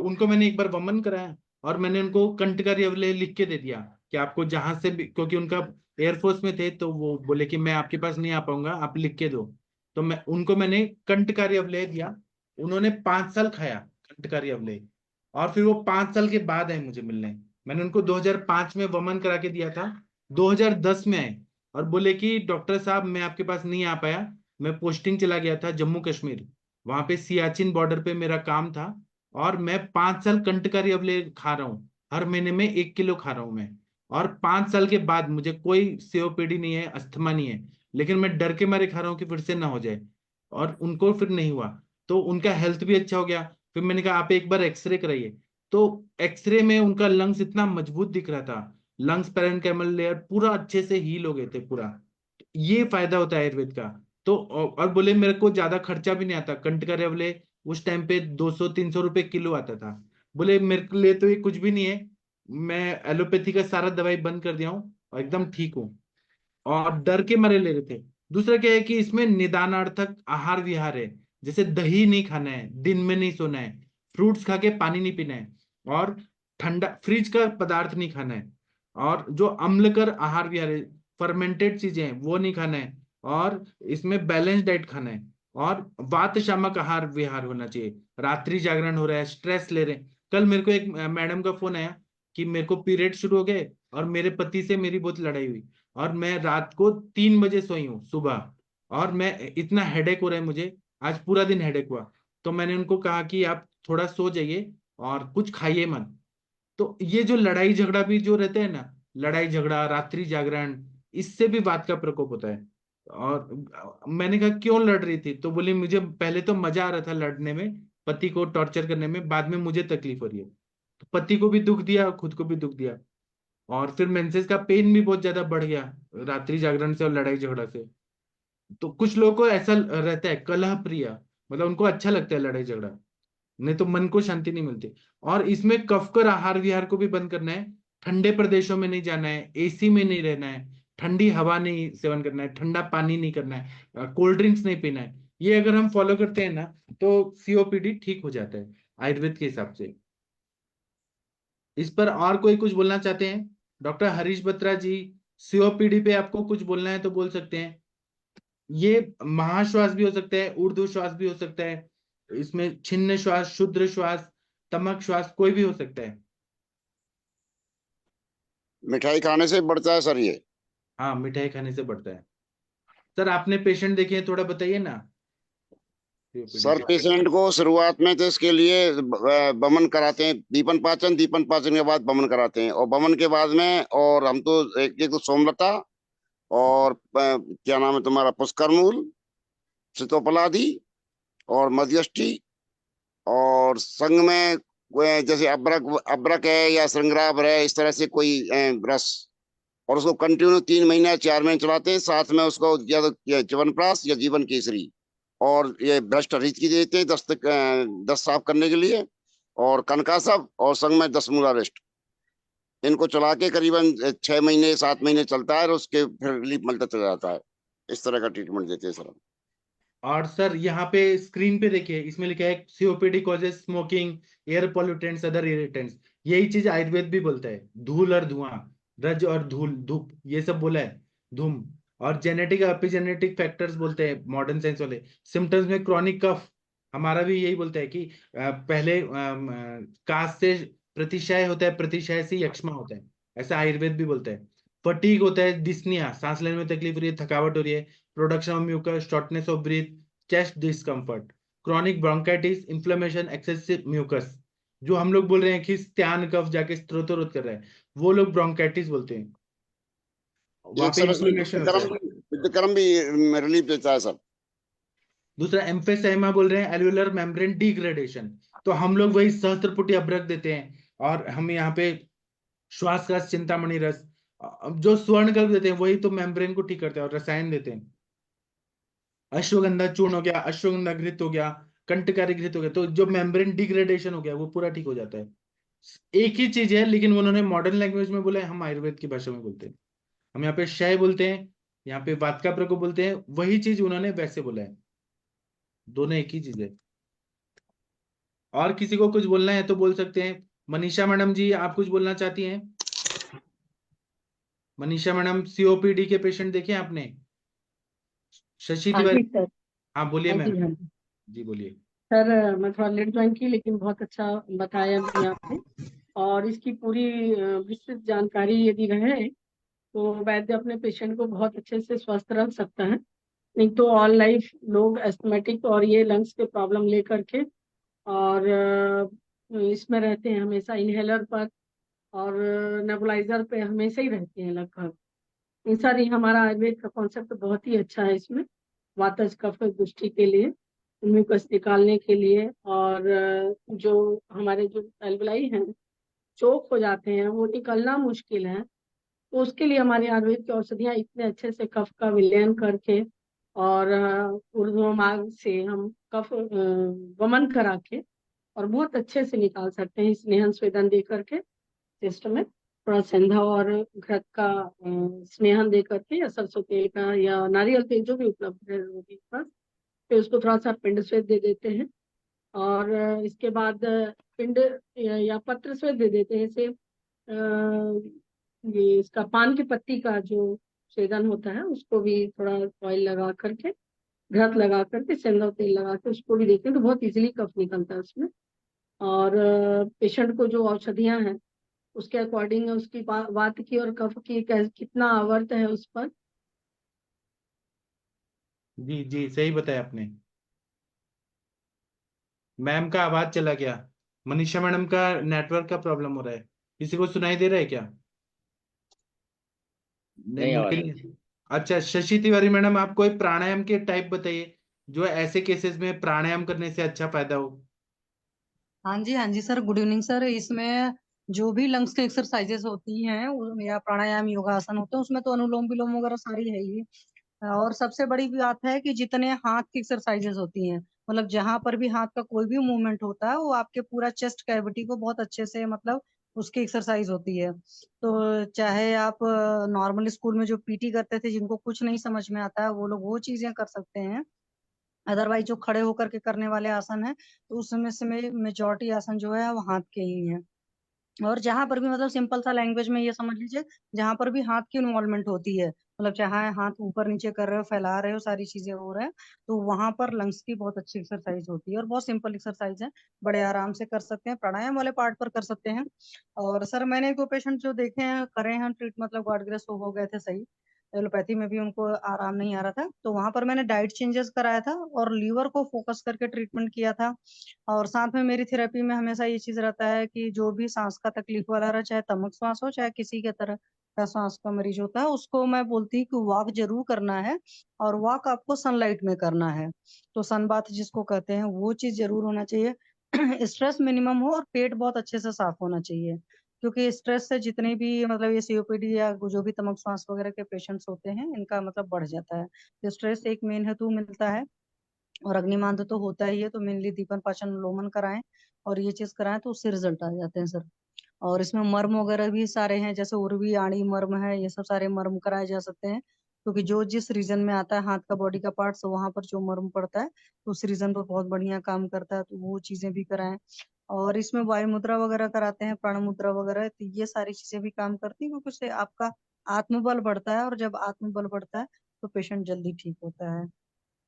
S2: उनको मैंने एक बार वमन कराया और मैंने उनको कंठकारी अवलेह लिख के दे दिया कि आपको जहां से भी, क्योंकि उनका एयरफोर्स में थे तो वो बोले कि मैं आपके पास नहीं आ पाऊंगा, आप लिख के दो। तो मैंने कंठकारी अवलेह दिया। उन्होंने 5 साल खाया कंठकारी अवलेह और फिर वो 5 साल के बाद आए मुझे मिलने। मैंने उनको 2005 में वमन करा के दिया था, 2010 में आए और बोले कि डॉक्टर साहब मैं आपके पास नहीं आ पाया, मैं पोस्टिंग चला गया था जम्मू कश्मीर, वहां पे सियाचिन बॉर्डर पे मेरा काम था और मैं 5 साल कंटकारी अवलेह खा रहा हूँ, हर महीने में 1 किलो खा रहा हूँ मैं। और 5 साल के बाद मुझे कोई सीओपीडी नहीं है, अस्थमा नहीं है, लेकिन मैं डर के मारे खा रहा हूँ कि फिर से ना हो जाए। और उनको फिर नहीं हुआ, तो उनका हेल्थ भी अच्छा हो गया। फिर मैंने कहा आप एक बार एक्सरे कराइए। तो एक्सरे में उनका लंग्स इतना मजबूत दिख रहा था, लंग्स पैरेन्काइमल लेयर पूरा अच्छे से हील हो गए थे पूरा। ये फायदा होता है आयुर्वेद का। तो और बोले मेरे को ज्यादा खर्चा भी नहीं आता, कंटका रेवले उस टाइम पे 200-300 रुपए किलो आता था। बोले मेरे लिए तो ये कुछ भी नहीं है, मैं एलोपैथी का सारा दवाई बंद कर दिया हूँ और एकदम ठीक हूँ। और डर के मारे ले रहे थे। दूसरा क्या है कि इसमें निदानार्थक आहार विहार है, जैसे दही नहीं खाना है, दिन में नहीं सोना है, फ्रूट्स खा के पानी नहीं पीना है, और ठंडा फ्रिज का पदार्थ नहीं खाना है, और जो अम्लकर आहार विहार है, फर्मेंटेड चीजें हैं वो नहीं खाना है, और इसमें बैलेंस डाइट खाना है, और वात शामक आहार विहार होना चाहिए। रात्रि जागरण हो रहा है, स्ट्रेस ले रहे हैं। कल मेरे को एक मैडम का फोन आया कि मेरे को पीरियड शुरू हो गए और मेरे पति से मेरी बहुत लड़ाई हुई और मैं रात को 3 बजे सोई हूँ सुबह, और मैं इतना हेडेक हो रहा है मुझे, आज पूरा दिन हेडेक हुआ। तो मैंने उनको कहा कि आप थोड़ा सो जाइए और कुछ खाइए मत। तो ये जो लड़ाई झगड़ा भी जो रहते हैं ना, लड़ाई झगड़ा, रात्रि जागरण, इससे भी वात का प्रकोप होता है। और मैंने कहा क्यों लड़ रही थी, तो बोली मुझे पहले तो मजा आ रहा था लड़ने में, पति को टॉर्चर करने में, बाद में मुझे तकलीफ हो रही है। तो पति को भी दुख दिया, खुद को भी दुख दिया, और फिर मेंसेस का पेन भी बहुत ज्यादा बढ़ गया रात्रि जागरण से और लड़ाई झगड़ा से। तो कुछ लोगों को ऐसा रहता है कलह प्रिय, मतलब उनको अच्छा लगता है लड़ाई झगड़ा, नहीं तो मन को शांति नहीं मिलती। और इसमें कफकर आहार विहार को भी बंद करना है। ठंडे प्रदेशों में नहीं जाना है, एसी में नहीं रहना है, ठंडी हवा नहीं सेवन करना है, ठंडा पानी नहीं करना है, कोल्ड ड्रिंक्स नहीं पीना है। ये अगर हम फॉलो करते हैं ना तो सीओपीडी ठीक हो जाता है आयुर्वेद के हिसाब से। इस पर और कोई कुछ बोलना चाहते हैं? डॉक्टर हरीश बत्रा जी, सीओपीडी पे आपको कुछ बोलना है तो बोल सकते हैं। ये महाश्वास भी हो सकता है, ऊर्ध्व श्वास भी हो सकता है, इसमें छिन्न श्वास, शुद्र श्वास, तमक श्वास, कोई भी हो सकता है।
S7: मिठाई खाने से बढ़ता है सर ये?
S2: हाँ मिठाई खाने से बढ़ता है। सर आपने पेशेंट देखे हैं, थोड़ा बताइए ना COPD
S7: सर
S2: के।
S7: पेशेंट को शुरुआत में तो इसके लिए बमन कराते हैं, दीपन पाचन के बाद बमन कराते हैं, और बमन के बाद में और हम तो एक तो सोमलता और क्या नाम है तुम्हारा, पुष्करमूल, सीतोपलादि और मध्यष्टि, और संग में जैसे अब्रक अब्रक है या श्रृंगराबर है, इस तरह से कोई रस, और उसको कंटिन्यू 3 महीने या 4 महीने चलाते हैं। साथ में उसको या तो च्यवनप्राश या जीवन केसरी और ये भ्रष्ट हरित की देते हैं दस्त साफ करने के लिए, और कनकासव, और संग में 10 मूलारिष्ट। इनको चला के करीबन 6 महीने 7 महीने चलता है और उसके फिर रिलीफ मिलता चला जाता है। इस तरह का ट्रीटमेंट देते हैं सर हम।
S2: और सर यहाँ पे स्क्रीन पे देखिए, इसमें लिखा है COPD causes smoking, air pollutants, other irritants. यही चीज आयुर्वेद भी बोलता है, धूल और धुआं, रज और धूल, धूप, ये सब बोला है, धूम। और जेनेटिक एपिजेनेटिक फैक्टर्स बोलते हैं मॉडर्न साइंस वाले। सिम्टम्स में क्रॉनिक कफ, हमारा भी यही बोलता है कि पहले काश से प्रतिशय होता है, प्रतिशय से यक्ष्मा होता है, ऐसा आयुर्वेद भी बोलता है। फटीग होता है, डिस्निया, सांस लेने में तकलीफ हो रही है, थकावट हो रही है, production of mucus, shortness of breath, chest discomfort, chronic bronchitis, inflammation, excessive mucus, जो हम लोग बोल रहे हैं कि त्यान कफ जाके स्त्रोतरोध कर रहा है, वो लोग ब्रोंकाइटिस बोलते हैं, वहां
S7: एक
S2: पे
S7: सर इसमें
S2: इन्फ्लेमेशन होता है।
S7: विद्यकर्म भी रिलीफ देता है सर।
S2: दूसरा एम्फेसाइमा बोल रहे हैं, एल्वेलर मेम्ब्रेन डिग्रेडेशन, तो हम लोग वही सहस्त्रपुटी अभ्रक देते हैं। और हम यहाँ पे श्वास रस, चिंतामणि रस, जो स्वर्ण कल्प देते हैं, वही तो मेम्ब्रेन को ठीक करते हैं। और रसायन देते हैं, अश्वगंधा चूर्ण हो गया, अश्वगंधा घृत हो गया, कंटकारी घृत हो गया, तो जो मेम्ब्रेन डिग्रेडेशन हो गया वो पूरा ठीक हो जाता है। एक ही चीज है, लेकिन उन्होंने मॉडर्न लैंग्वेज में बोला है, हम आयुर्वेद की भाषा में बोलते हैं। हम यहाँ पे क्षय बोलते हैं, यहाँ पे वात का प्रकोप बोलते हैं, वही चीज उन्होंने वैसे बोला है, दोनों एक ही चीज है। और किसी को कुछ बोलना है तो बोल सकते हैं। मनीषा मैडम जी, आप कुछ बोलना चाहती हैं? मनीषा मैडम, सीओपीडी के पेशेंट देखे आपने? शशि
S8: हाँ
S2: तिवारी,
S8: जी सर।
S2: हाँ बोलिए
S8: हाँ
S2: मैम।
S8: जी, हाँ जी
S2: जी बोलिए।
S8: सर। मैं थोड़ा लेट ज्वाइन की, लेकिन बहुत अच्छा बताया भी आपने। और इसकी पूरी विस्तृत जानकारी यदि रहे तो वैद्य अपने पेशेंट को बहुत अच्छे से स्वस्थ रख सकता है। नहीं तो ऑल लाइफ लोग एस्थमेटिक और ये लंग्स के प्रॉब्लम लेकर के और इसमें रहते हैं हमेशा, इनहेलर पर और नेबुलाइजर पे हमेशा ही रहते हैं लगभग। इन सारी हमारा आयुर्वेद का कॉन्सेप्ट बहुत ही अच्छा है इसमें, वातज कफ दृष्टि के लिए, म्यूकस निकालने के लिए। और जो हमारे जो एल्वलाई हैं, चोक हो जाते हैं, वो निकलना मुश्किल है, तो उसके लिए हमारी आयुर्वेद की औषधियाँ इतने अच्छे से कफ का विलयन करके और ऊर्ध्वमार्ग से हम कफ वमन करा के और बहुत अच्छे से निकाल सकते हैं। स्नेहन स्वेदन दे करके सिस्टम में थोड़ा सेंधा और घृत का स्नेहन दे करके, या सरसों तेल का या नारियल तेल जो भी उपलब्ध है रोगी के पास, फिर उसको थोड़ा सा पिंड स्वेद दे देते हैं। और इसके बाद पिंड या पत्र स्वेद दे देते हैं। इसे ये इसका पान की पत्ती का जो सेवन होता है उसको भी थोड़ा ऑयल लगा करके, घृत लगा करके, सेंधा तेल लगा के उसको भी देते हैं, तो बहुत इजीली कफ निकलता है उसमें। और पेशेंट को जो औषधियां हैं उसके अकॉर्डिंग उसकी वात की और कफ की कितना आवर्त है उस पर।
S2: जी जी, सही बताया आपने। मैम का आवाज चला गया, मनीषा मैडम का नेटवर्क का प्रॉब्लम हो रहा है। किसी को सुनाई दे रहा है क्या? नहीं,
S6: नहीं
S2: मुझे
S6: आवाज।
S2: नहीं। अच्छा, शशि तिवारी मैडम, आप कोई प्राणायाम के टाइप बताइए जो ऐसे केसेस में प्राणायाम करने से अच्छा फायदा हो।
S9: हाँ जी सर, गुड इवनिंग सर। इसमें जो भी लंग्स की एक्सरसाइजेस होती हैं या प्राणायाम योगासन होते हैं, उसमें तो अनुलोम विलोम वगैरह सारी है ही। और सबसे बड़ी बात है कि जितने हाथ की एक्सरसाइजेस होती हैं, मतलब जहां पर भी हाथ का कोई भी मूवमेंट होता है, वो आपके पूरा चेस्ट कैविटी को बहुत अच्छे से, मतलब उसकी एक्सरसाइज होती है। तो चाहे आप नॉर्मल स्कूल में जो पीटी करते थे, जिनको कुछ नहीं समझ में आता है, वो लोग वो चीजें कर सकते हैं। अदरवाइज जो खड़े होकर के करने वाले आसन है, तो उसमें से मेजोरिटी आसन जो है वो हाथ के ही है। और जहां पर भी, मतलब सिंपल सा लैंग्वेज में ये समझ लीजिए, जहां पर भी हाथ की इन्वॉल्वमेंट होती है, मतलब चाहे हाथ ऊपर नीचे कर रहे हो, फैला रहे हो, सारी चीजें हो रहा है, तो वहां पर लंग्स की बहुत अच्छी एक्सरसाइज होती है और बहुत सिंपल एक्सरसाइज है, बड़े आराम से कर सकते हैं, प्राणायाम वाले पार्ट पर कर सकते हैं। और सर मैंने दो पेशेंट जो देखे हैं, करे हैं ट्रीट, मतलब गॉड ग्रेस हो गए थे सही। एलोपैथी में भी उनको आराम नहीं आ रहा था, तो वहां पर मैंने डाइट चेंजेस कराया था और लीवर को फोकस करके ट्रीटमेंट किया था। और साथ में मेरी थेरेपी में हमेशा ये चीज रहता है कि जो भी सांस का तकलीफ वाला रहा, चाहे तमक श्वास हो, चाहे किसी के तरह का सांस का मरीज होता है, उसको मैं बोलती हूँ कि वॉक जरूर करना है। और वॉक आपको सनलाइट में करना है, तो सन बाथ जिसको कहते हैं, वो चीज जरूर होना चाहिए। स्ट्रेस मिनिमम हो और पेट बहुत अच्छे से साफ होना चाहिए, क्योंकि स्ट्रेस से जितने भी, मतलब ये सीओपीडी या जो भी तमक श्वास वगैरह के पेशेंट्स होते हैं, इनका मतलब बढ़ जाता है। तो स्ट्रेस एक मेन हेतु मिलता है। और अग्निमांद तो होता ही है, तो मेनली दीपन पाचन लोमन कराएं और ये चीज कराएं, तो उससे रिजल्ट आ जाते हैं सर। और इसमें मर्म वगैरह भी सारे हैं, जैसे उर्वी आड़ी मर्म है, ये सब सारे मर्म कराए जा सकते हैं, क्योंकि जो जिस रीजन में आता है हाथ का बॉडी का पार्ट्स, वहां पर जो मर्म पड़ता है तो उस रीजन पर बहुत बढ़िया काम करता है, तो वो चीजें भी कराएं। और इसमें वायु मुद्रा वगैरह कराते हैं, प्राण मुद्रा वगैरह, तो ये सारी चीजें भी काम करती है, क्योंकि उससे आपका आत्मबल बढ़ता है, और जब आत्मबल बढ़ता है तो पेशेंट जल्दी ठीक होता है।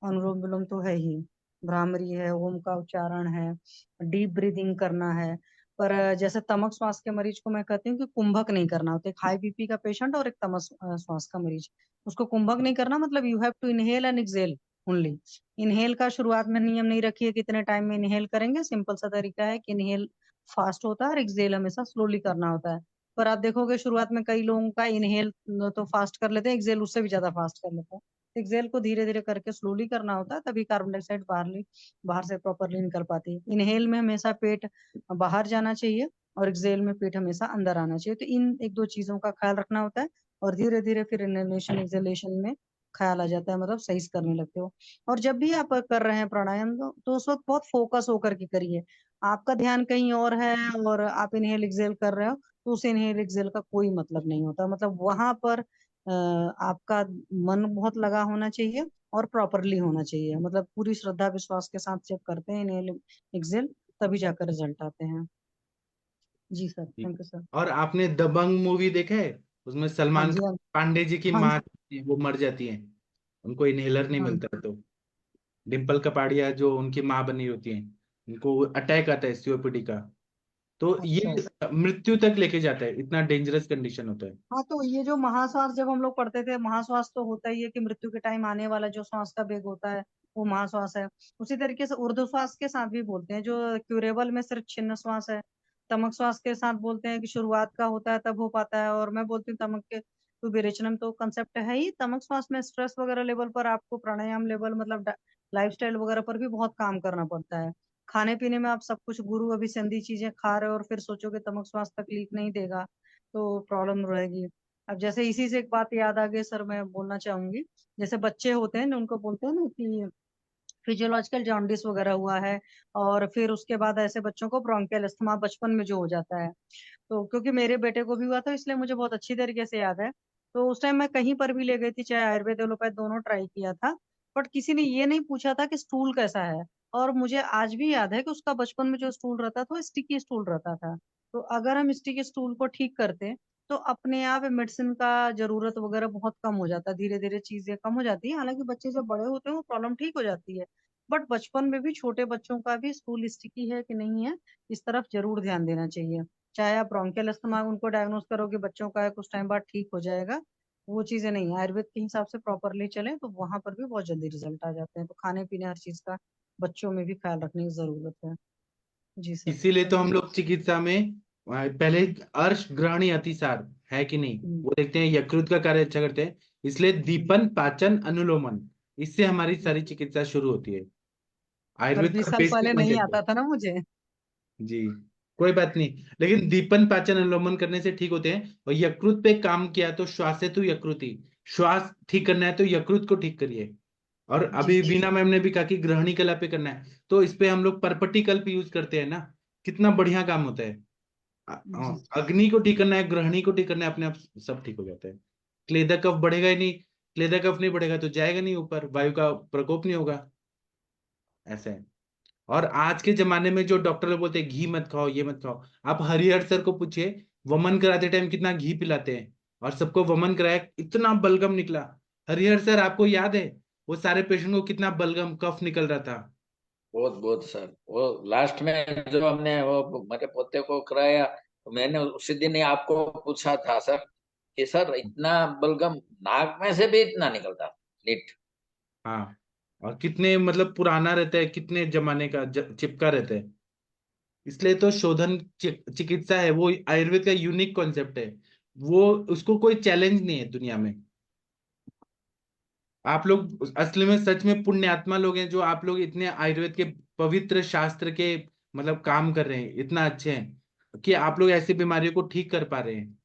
S9: अनुलोम विलोम तो है ही, भ्रामरी है, ओम का उच्चारण है, डीप ब्रीदिंग करना है। पर जैसे तमक श्वास के मरीज को मैं कहती हूँ कि कुंभक नहीं करना होता। एक हाई बीपी का पेशेंट और एक तमक श्वास का मरीज, उसको कुंभक नहीं करना, मतलब you have to inhale and exhale only. Inhale का शुरुआत में नियम नहीं रखिए कितने टाइम में इनहेल करेंगे, सिंपल सा तरीका है कि इनहेल फास्ट होता है और एक्सेल हमेशा स्लोली करना होता है। पर आप देखोगे शुरुआत में कई लोगों का इनहेल तो फास्ट कर लेते हैं, एक्सेल उससे भी ज्यादा फास्ट कर लेते हैं। एक्सेल को धीरे धीरे करके स्लोली करना होता है, तभी कार्बन डाइऑक्साइड बाहर से प्रॉपरली निकल पाती है। इनहेल में हमेशा पेट बाहर जाना चाहिए और एक्सेल में पेट हमेशा अंदर आना चाहिए, तो इन एक दो चीजों का ख्याल रखना होता है। और धीरे धीरे फिर इनहेलेशन एक्सेलेशन में ख्याल आ जाता है, मतलब सही से करने लगते हो। और जब भी आप कर रहे हैं प्राणायाम तो उस वक्त बहुत फोकस होकर के करिए। आपका ध्यान कहीं और है और आप इनहेल एक्सेल कर रहे हो, तो उस इनहेल एक्सेल का कोई मतलब नहीं होता। मतलब वहां पर आपका मन बहुत लगा होना चाहिए और प्रॉपरली होना चाहिए, मतलब पूरी श्रद्धा विश्वास के साथ जब करते हैं इनहेल एक्सेल, तभी जाकर रिजल्ट आते हैं। जी सर,
S2: ठीक।
S9: Thank you sir.
S2: और आपने दबंग मूवी देखा है? उसमें
S9: हाँ
S2: सलमान
S9: जी, हाँ
S2: पांडे जी की
S9: हाँ
S2: माँ,
S9: जी,
S2: वो मर जाती है, उनको इनहेलर नहीं
S9: हाँ
S2: मिलता है, तो डिम्पल कपाड़िया जो उनकी माँ बनी होती है, उनको अटैक आता है सीओपीडी का, तो
S9: अच्छा।
S2: ये मृत्यु तक लेके जाता है, इतना डेंजरस कंडीशन होता है।
S9: हाँ, तो ये जो महाश्वास जब हम लोग पढ़ते थे, महाश्वास तो होता ही है कि मृत्यु के टाइम आने वाला जो श्वास का वेग होता है वो महाश्वास है। उसी तरीके से ऊर्ध्वश्वास के साथ भी बोलते हैं, जो क्यूरेबल में सिर्फ छिन्न श्वास है। तमक श्वास के साथ बोलते हैं कि शुरुआत का होता है तब हो पाता है, और मैं बोलती हूँ तमक के तो विरेचनम तो कंसेप्ट है ही। तमक श्वास में स्ट्रेस वगैरह लेवल पर आपको प्राणायाम लेवल, मतलब लाइफस्टाइल वगैरह पर भी बहुत काम करना पड़ता है। खाने पीने में आप सब कुछ गुरु अभिसंधी चीजें खा रहे हो और फिर सोचोगे तमक श्वास तकलीफ नहीं देगा, तो प्रॉब्लम रहेगी। अब जैसे इसी से एक बात याद आ गई सर, मैं बोलना चाहूंगी। जैसे बच्चे होते हैं ना, उनको बोलते हैं ना कि फिजियोलॉजिकल जॉन्डिस वगैरह हुआ है, और फिर उसके बाद ऐसे बच्चों को ब्रोंकियल अस्थमा बचपन में जो हो जाता है। तो क्योंकि मेरे बेटे को भी हुआ था, इसलिए मुझे बहुत अच्छी तरीके से याद है। तो उस टाइम मैं कहीं पर भी ले गई थी, चाहे आयुर्वेद एलोपैथ दोनों ट्राई किया था, बट किसी ने ये नहीं पूछा था कि स्टूल कैसा है। और मुझे आज भी याद है कि उसका बचपन में जो स्टूल रहता था वो स्टिकी स्टूल रहता था। तो अगर हम स्टिकी स्टूल को ठीक करते तो अपने आप मेडिसिन का जरूरत वगैरह बहुत कम हो जाता है, धीरे धीरे चीजें कम हो जाती है। हालांकि बच्चे जब बड़े होते हैं वो प्रॉब्लम ठीक हो जाती है, बट बचपन में भी छोटे बच्चों का भी स्टूल स्टिकी है कि नहीं है, इस तरफ जरूर ध्यान देना चाहिए। चाहे आप ब्रोंकियल अस्थमा उनको डायग्नोस करोगे बच्चों का है, कुछ टाइम बाद ठीक हो जाएगा, वो चीजें नहीं है। आयुर्वेद के हिसाब से प्रॉपरली चले तो वहां पर भी बहुत जल्दी रिजल्ट आ जाते हैं। तो खाने पीने हर चीज का बच्चों में भी ख्याल रखने की जरूरत है। जी सर,
S2: इसीलिए तो
S9: थैंक
S2: हम
S9: यू।
S2: लोग चिकित्सा में पहले अर्श ग्रहणी अतिसार है कि नहीं, वो देखते हैं, यकृत का कार्य अच्छा करते हैं, इसलिए दीपन पाचन अनुलोमन, इससे हमारी सारी चिकित्सा शुरू होती है।
S9: पर
S2: आयुर्वेद
S9: 20
S2: का
S9: साल
S2: बेसिक
S9: पहले
S2: वही
S9: नहीं
S2: लेते
S9: आता
S2: हैं।
S9: था ना मुझे।
S2: जी, कोई बात नहीं, लेकिन दीपन पाचन अनुलोमन करने से ठीक होते हैं। और यकृत पे काम किया तो श्वास है तो यकृति, श्वास ठीक करना है तो यकृत को ठीक करिए। और
S9: जी
S2: अभी
S9: जी।
S2: बीना मैम ने भी कहा कि ग्रहणी कला पे करना है, तो इस पे हम लोग परपटी कल्प यूज करते हैं ना, कितना बढ़िया काम होता है।
S9: जी
S2: अग्नि को ठीक करना है, ग्रहणी को ठीक करना है, अपने आप सब ठीक हो जाता है। क्लेदा कफ बढ़ेगा ही नहीं, क्लेदा कफ नहीं बढ़ेगा तो जाएगा नहीं ऊपर, वायु का प्रकोप नहीं होगा, ऐसा है। और आज के जमाने में जो डॉक्टर लोग बोलते हैं घी मत खाओ, ये मत खाओ, आप हरिहर सर को पूछिए, वमन कराते टाइम कितना घी पिलाते हैं, और सबको वमन कराया इतना बलगम निकला। हरिहर सर आपको याद है वो सारे पेशेंट को कितना बलगम कफ निकल रहा था?
S6: बहुत बहुत सर, वो लास्ट में जो हमने वो मेरे पोते को कराया, तो मैंने उसी दिन ही आपको पूछा था सर कि सर इतना बलगम नाक में से भी इतना निकलता लीट।
S2: हाँ, और कितने मतलब पुराना रहता है, कितने जमाने का चिपका रहता है। इसलिए तो शोधन चिकित्सा है, वो आयुर्वेद का यूनिक कॉन्सेप्ट है, वो उसको कोई चैलेंज नहीं है दुनिया में। आप लोग असली में सच में पुण्यात्मा लोग हैं, जो आप लोग इतने आयुर्वेद के पवित्र शास्त्र के मतलब काम कर रहे हैं, इतना अच्छे हैं कि आप लोग ऐसी बीमारियों को ठीक कर पा रहे हैं।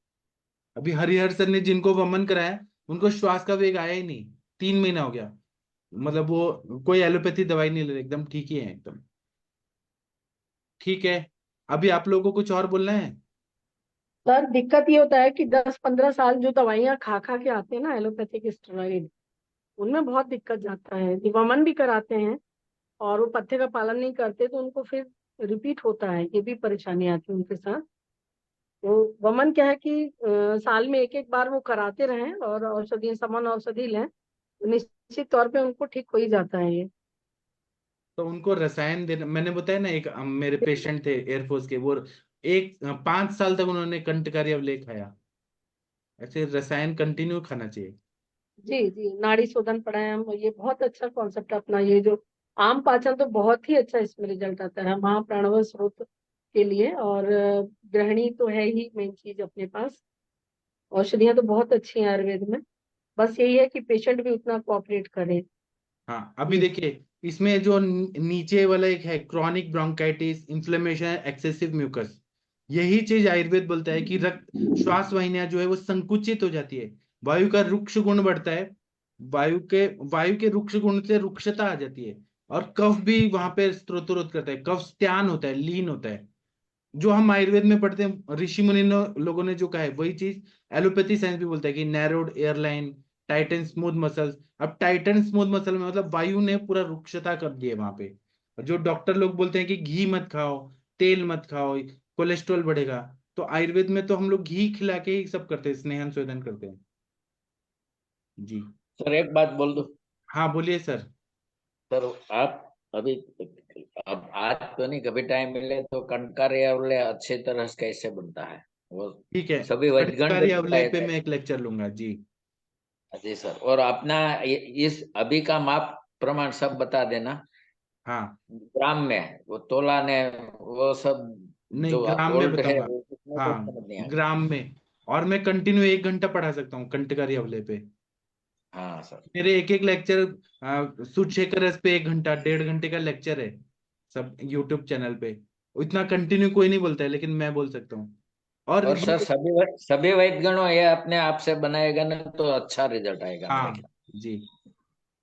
S2: अभी हरिहर सर ने जिनको वमन कराया उनको श्वास का वेग आया ही नहीं, 3 महीना हो गया, मतलब वो कोई एलोपैथी दवाई नहीं ले रहे, एकदम ठीक ही है एकदम। ठीक है, अभी आप लोगों को कुछ और बोलना है?
S8: सर दिक्कत ये होता है कि 10-15 साल जो दवाइयाँ खा खा के आते हैं ना एलोपैथिक स्टेरॉइड, उनमें बहुत दिक्कत जाता है। वमन भी कराते हैं और वो पथ्य का पालन नहीं करते तो उनको फिर रिपीट होता है, ये भी परेशानी आती है उनके साथ। तो वमन क्या है कि साल में एक एक बार वो कराते रहें और औषधि समन औषधि लें, तो निश्चित तौर पे उनको ठीक हो ही जाता है ये।
S2: तो उनको रसायन देना, मैंने बताया ना, एक मेरे पेशेंट थे एयरफोर्स के, वो 5 साल तक उन्होंने कंटकारी अवलेह खाया। ऐसे रसायन कंटिन्यू खाना चाहिए।
S8: जी जी, नाड़ी शोधन प्राणायाम ये बहुत अच्छा कॉन्सेप्ट अपना, ये जो आम पाचन तो बहुत ही अच्छा इसमें रिजल्ट आता है महाप्राणव स्रोत के लिए। और गृहिणी तो है ही मेन चीज अपने पास। औषधियां तो बहुत अच्छी हैं आयुर्वेद में, बस यही है कि पेशेंट भी उतना कोऑपरेट करे।
S2: हाँ, अभी
S8: जी
S2: देखिए इसमें जो नीचे वाला एक है chronic bronchitis, inflammation, excessive mucus, यही चीज आयुर्वेद बोलता है कि रक्त श्वास वाहिनियां जो है वो संकुचित हो जाती है, वायु का रुक्ष गुण बढ़ता है, वायु के रुक्ष गुण से रुक्षता आ जाती है, और कफ भी वहां पे स्त्रोतरोध करता है, कफ स्त्यान होता है, लीन होता है। जो हम आयुर्वेद में पढ़ते हैं, ऋषि मुनि लोगों ने जो कहा है वही चीज एलोपैथी साइंस भी बोलता है कि narrowed airline, Titan smooth muscles. अब टाइटन स्मूथ मसल में मतलब वायु ने पूरा रुक्षता कर दी है वहां पे। और जो डॉक्टर लोग बोलते हैं कि घी मत खाओ, तेल मत खाओ, कोलेस्ट्रॉल बढ़ेगा, तो आयुर्वेद में तो हम लोग घी खिला के ही सब करते हैं, स्नेहन शोधन करते हैं। जी।
S6: सर एक बात बोल दो।
S2: हाँ बोलिए सर।
S6: सर आप अभी, अब आज तो नहीं, कभी टाइम मिले तो कंटकारी अवलेह अच्छी तरह से कैसे बनता है वो
S2: ठीक है,
S6: सभी वैद्यगण
S2: कंटकारी
S6: को
S2: अवलेह
S6: बताए
S2: पे
S6: थे।
S2: मैं एक लेक्चर लूंगा जी।
S6: जी सर, और अपना इस अभी का माप प्रमाण सब बता देना।
S2: हाँ,
S6: ग्राम में वो तोला ने वो सब
S2: नहीं
S6: जो
S2: ग्राम में
S6: ओल्ड है
S2: बताऊंगा।
S6: वो कितने को
S2: हाँ,
S6: समझ नहीं आया।
S2: ग्राम में। और मैं कंटिन्यू 1 घंटा पढ़ा सकता हूँ कंटकारी अवले पे।
S6: हाँ सर।
S2: मेरे एक एक लेक्चर सुचेकर पे 1 घंटा 1.5 घंटे का लेक्चर है, सब यूट्यूब चैनल पे। इतना कंटिन्यू कोई नहीं बोलता है, लेकिन मैं बोल सकता हूँ। और
S6: और सर
S2: ये,
S6: सभी वैद्यगणों ये अपने आप से बनाएगा ना तो अच्छा रिजल्ट आएगा मेरे
S2: हाँ
S6: ख्याल।
S2: जी,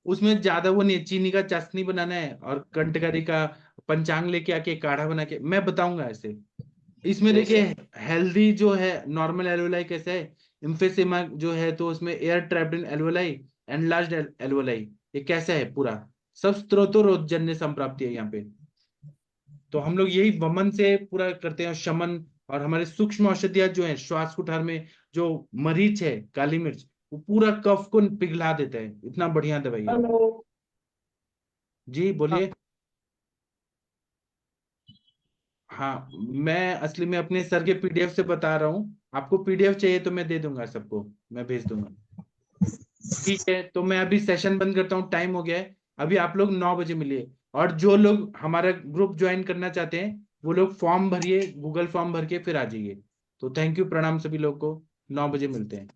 S2: उसमें ज्यादा वो नहीं है, चीनी का चाशनी बनाना है और कंटकारी का पंचांग लेके आके काढ़ा बना के मैं बताऊंगा ऐसे। इसमें
S6: जी
S2: देखिए
S6: सर।
S2: हेल्दी जो है नॉर्मल एल्वेलाई कैसे है, इम्फेसिमा जो है तो उसमें air trapped in alveoli, enlarged alveoli, ये कैसा है पूरा, सब स्त्रोतोरोधजन्य संप्राप्ति है यहाँ पे। तो हम लोग यही वमन से पूरा करते हैं शमन। और हमारे सूक्ष्म औषधियां जो है श्वास कुठार में, जो मरीच है काली मिर्च, वो पूरा कफ को पिघला देता है, इतना बढ़िया दवाई है।
S8: हेलो।
S2: जी बोलिए। हाँ, मैं असली में अपने सर के पीडीएफ से बता रहा हूँ, आपको पीडीएफ चाहिए तो मैं दे दूंगा, सबको मैं भेज दूंगा। ठीक है, तो मैं अभी सेशन बंद करता हूँ, टाइम हो गया है। अभी आप लोग 9 बजे मिलिए, और जो लोग हमारा ग्रुप ज्वाइन करना चाहते हैं वो लोग फॉर्म भरिए, गूगल फॉर्म भर के फिर आ जाइए। तो थैंक यू, प्रणाम सभी लोग को, 9 बजे मिलते हैं।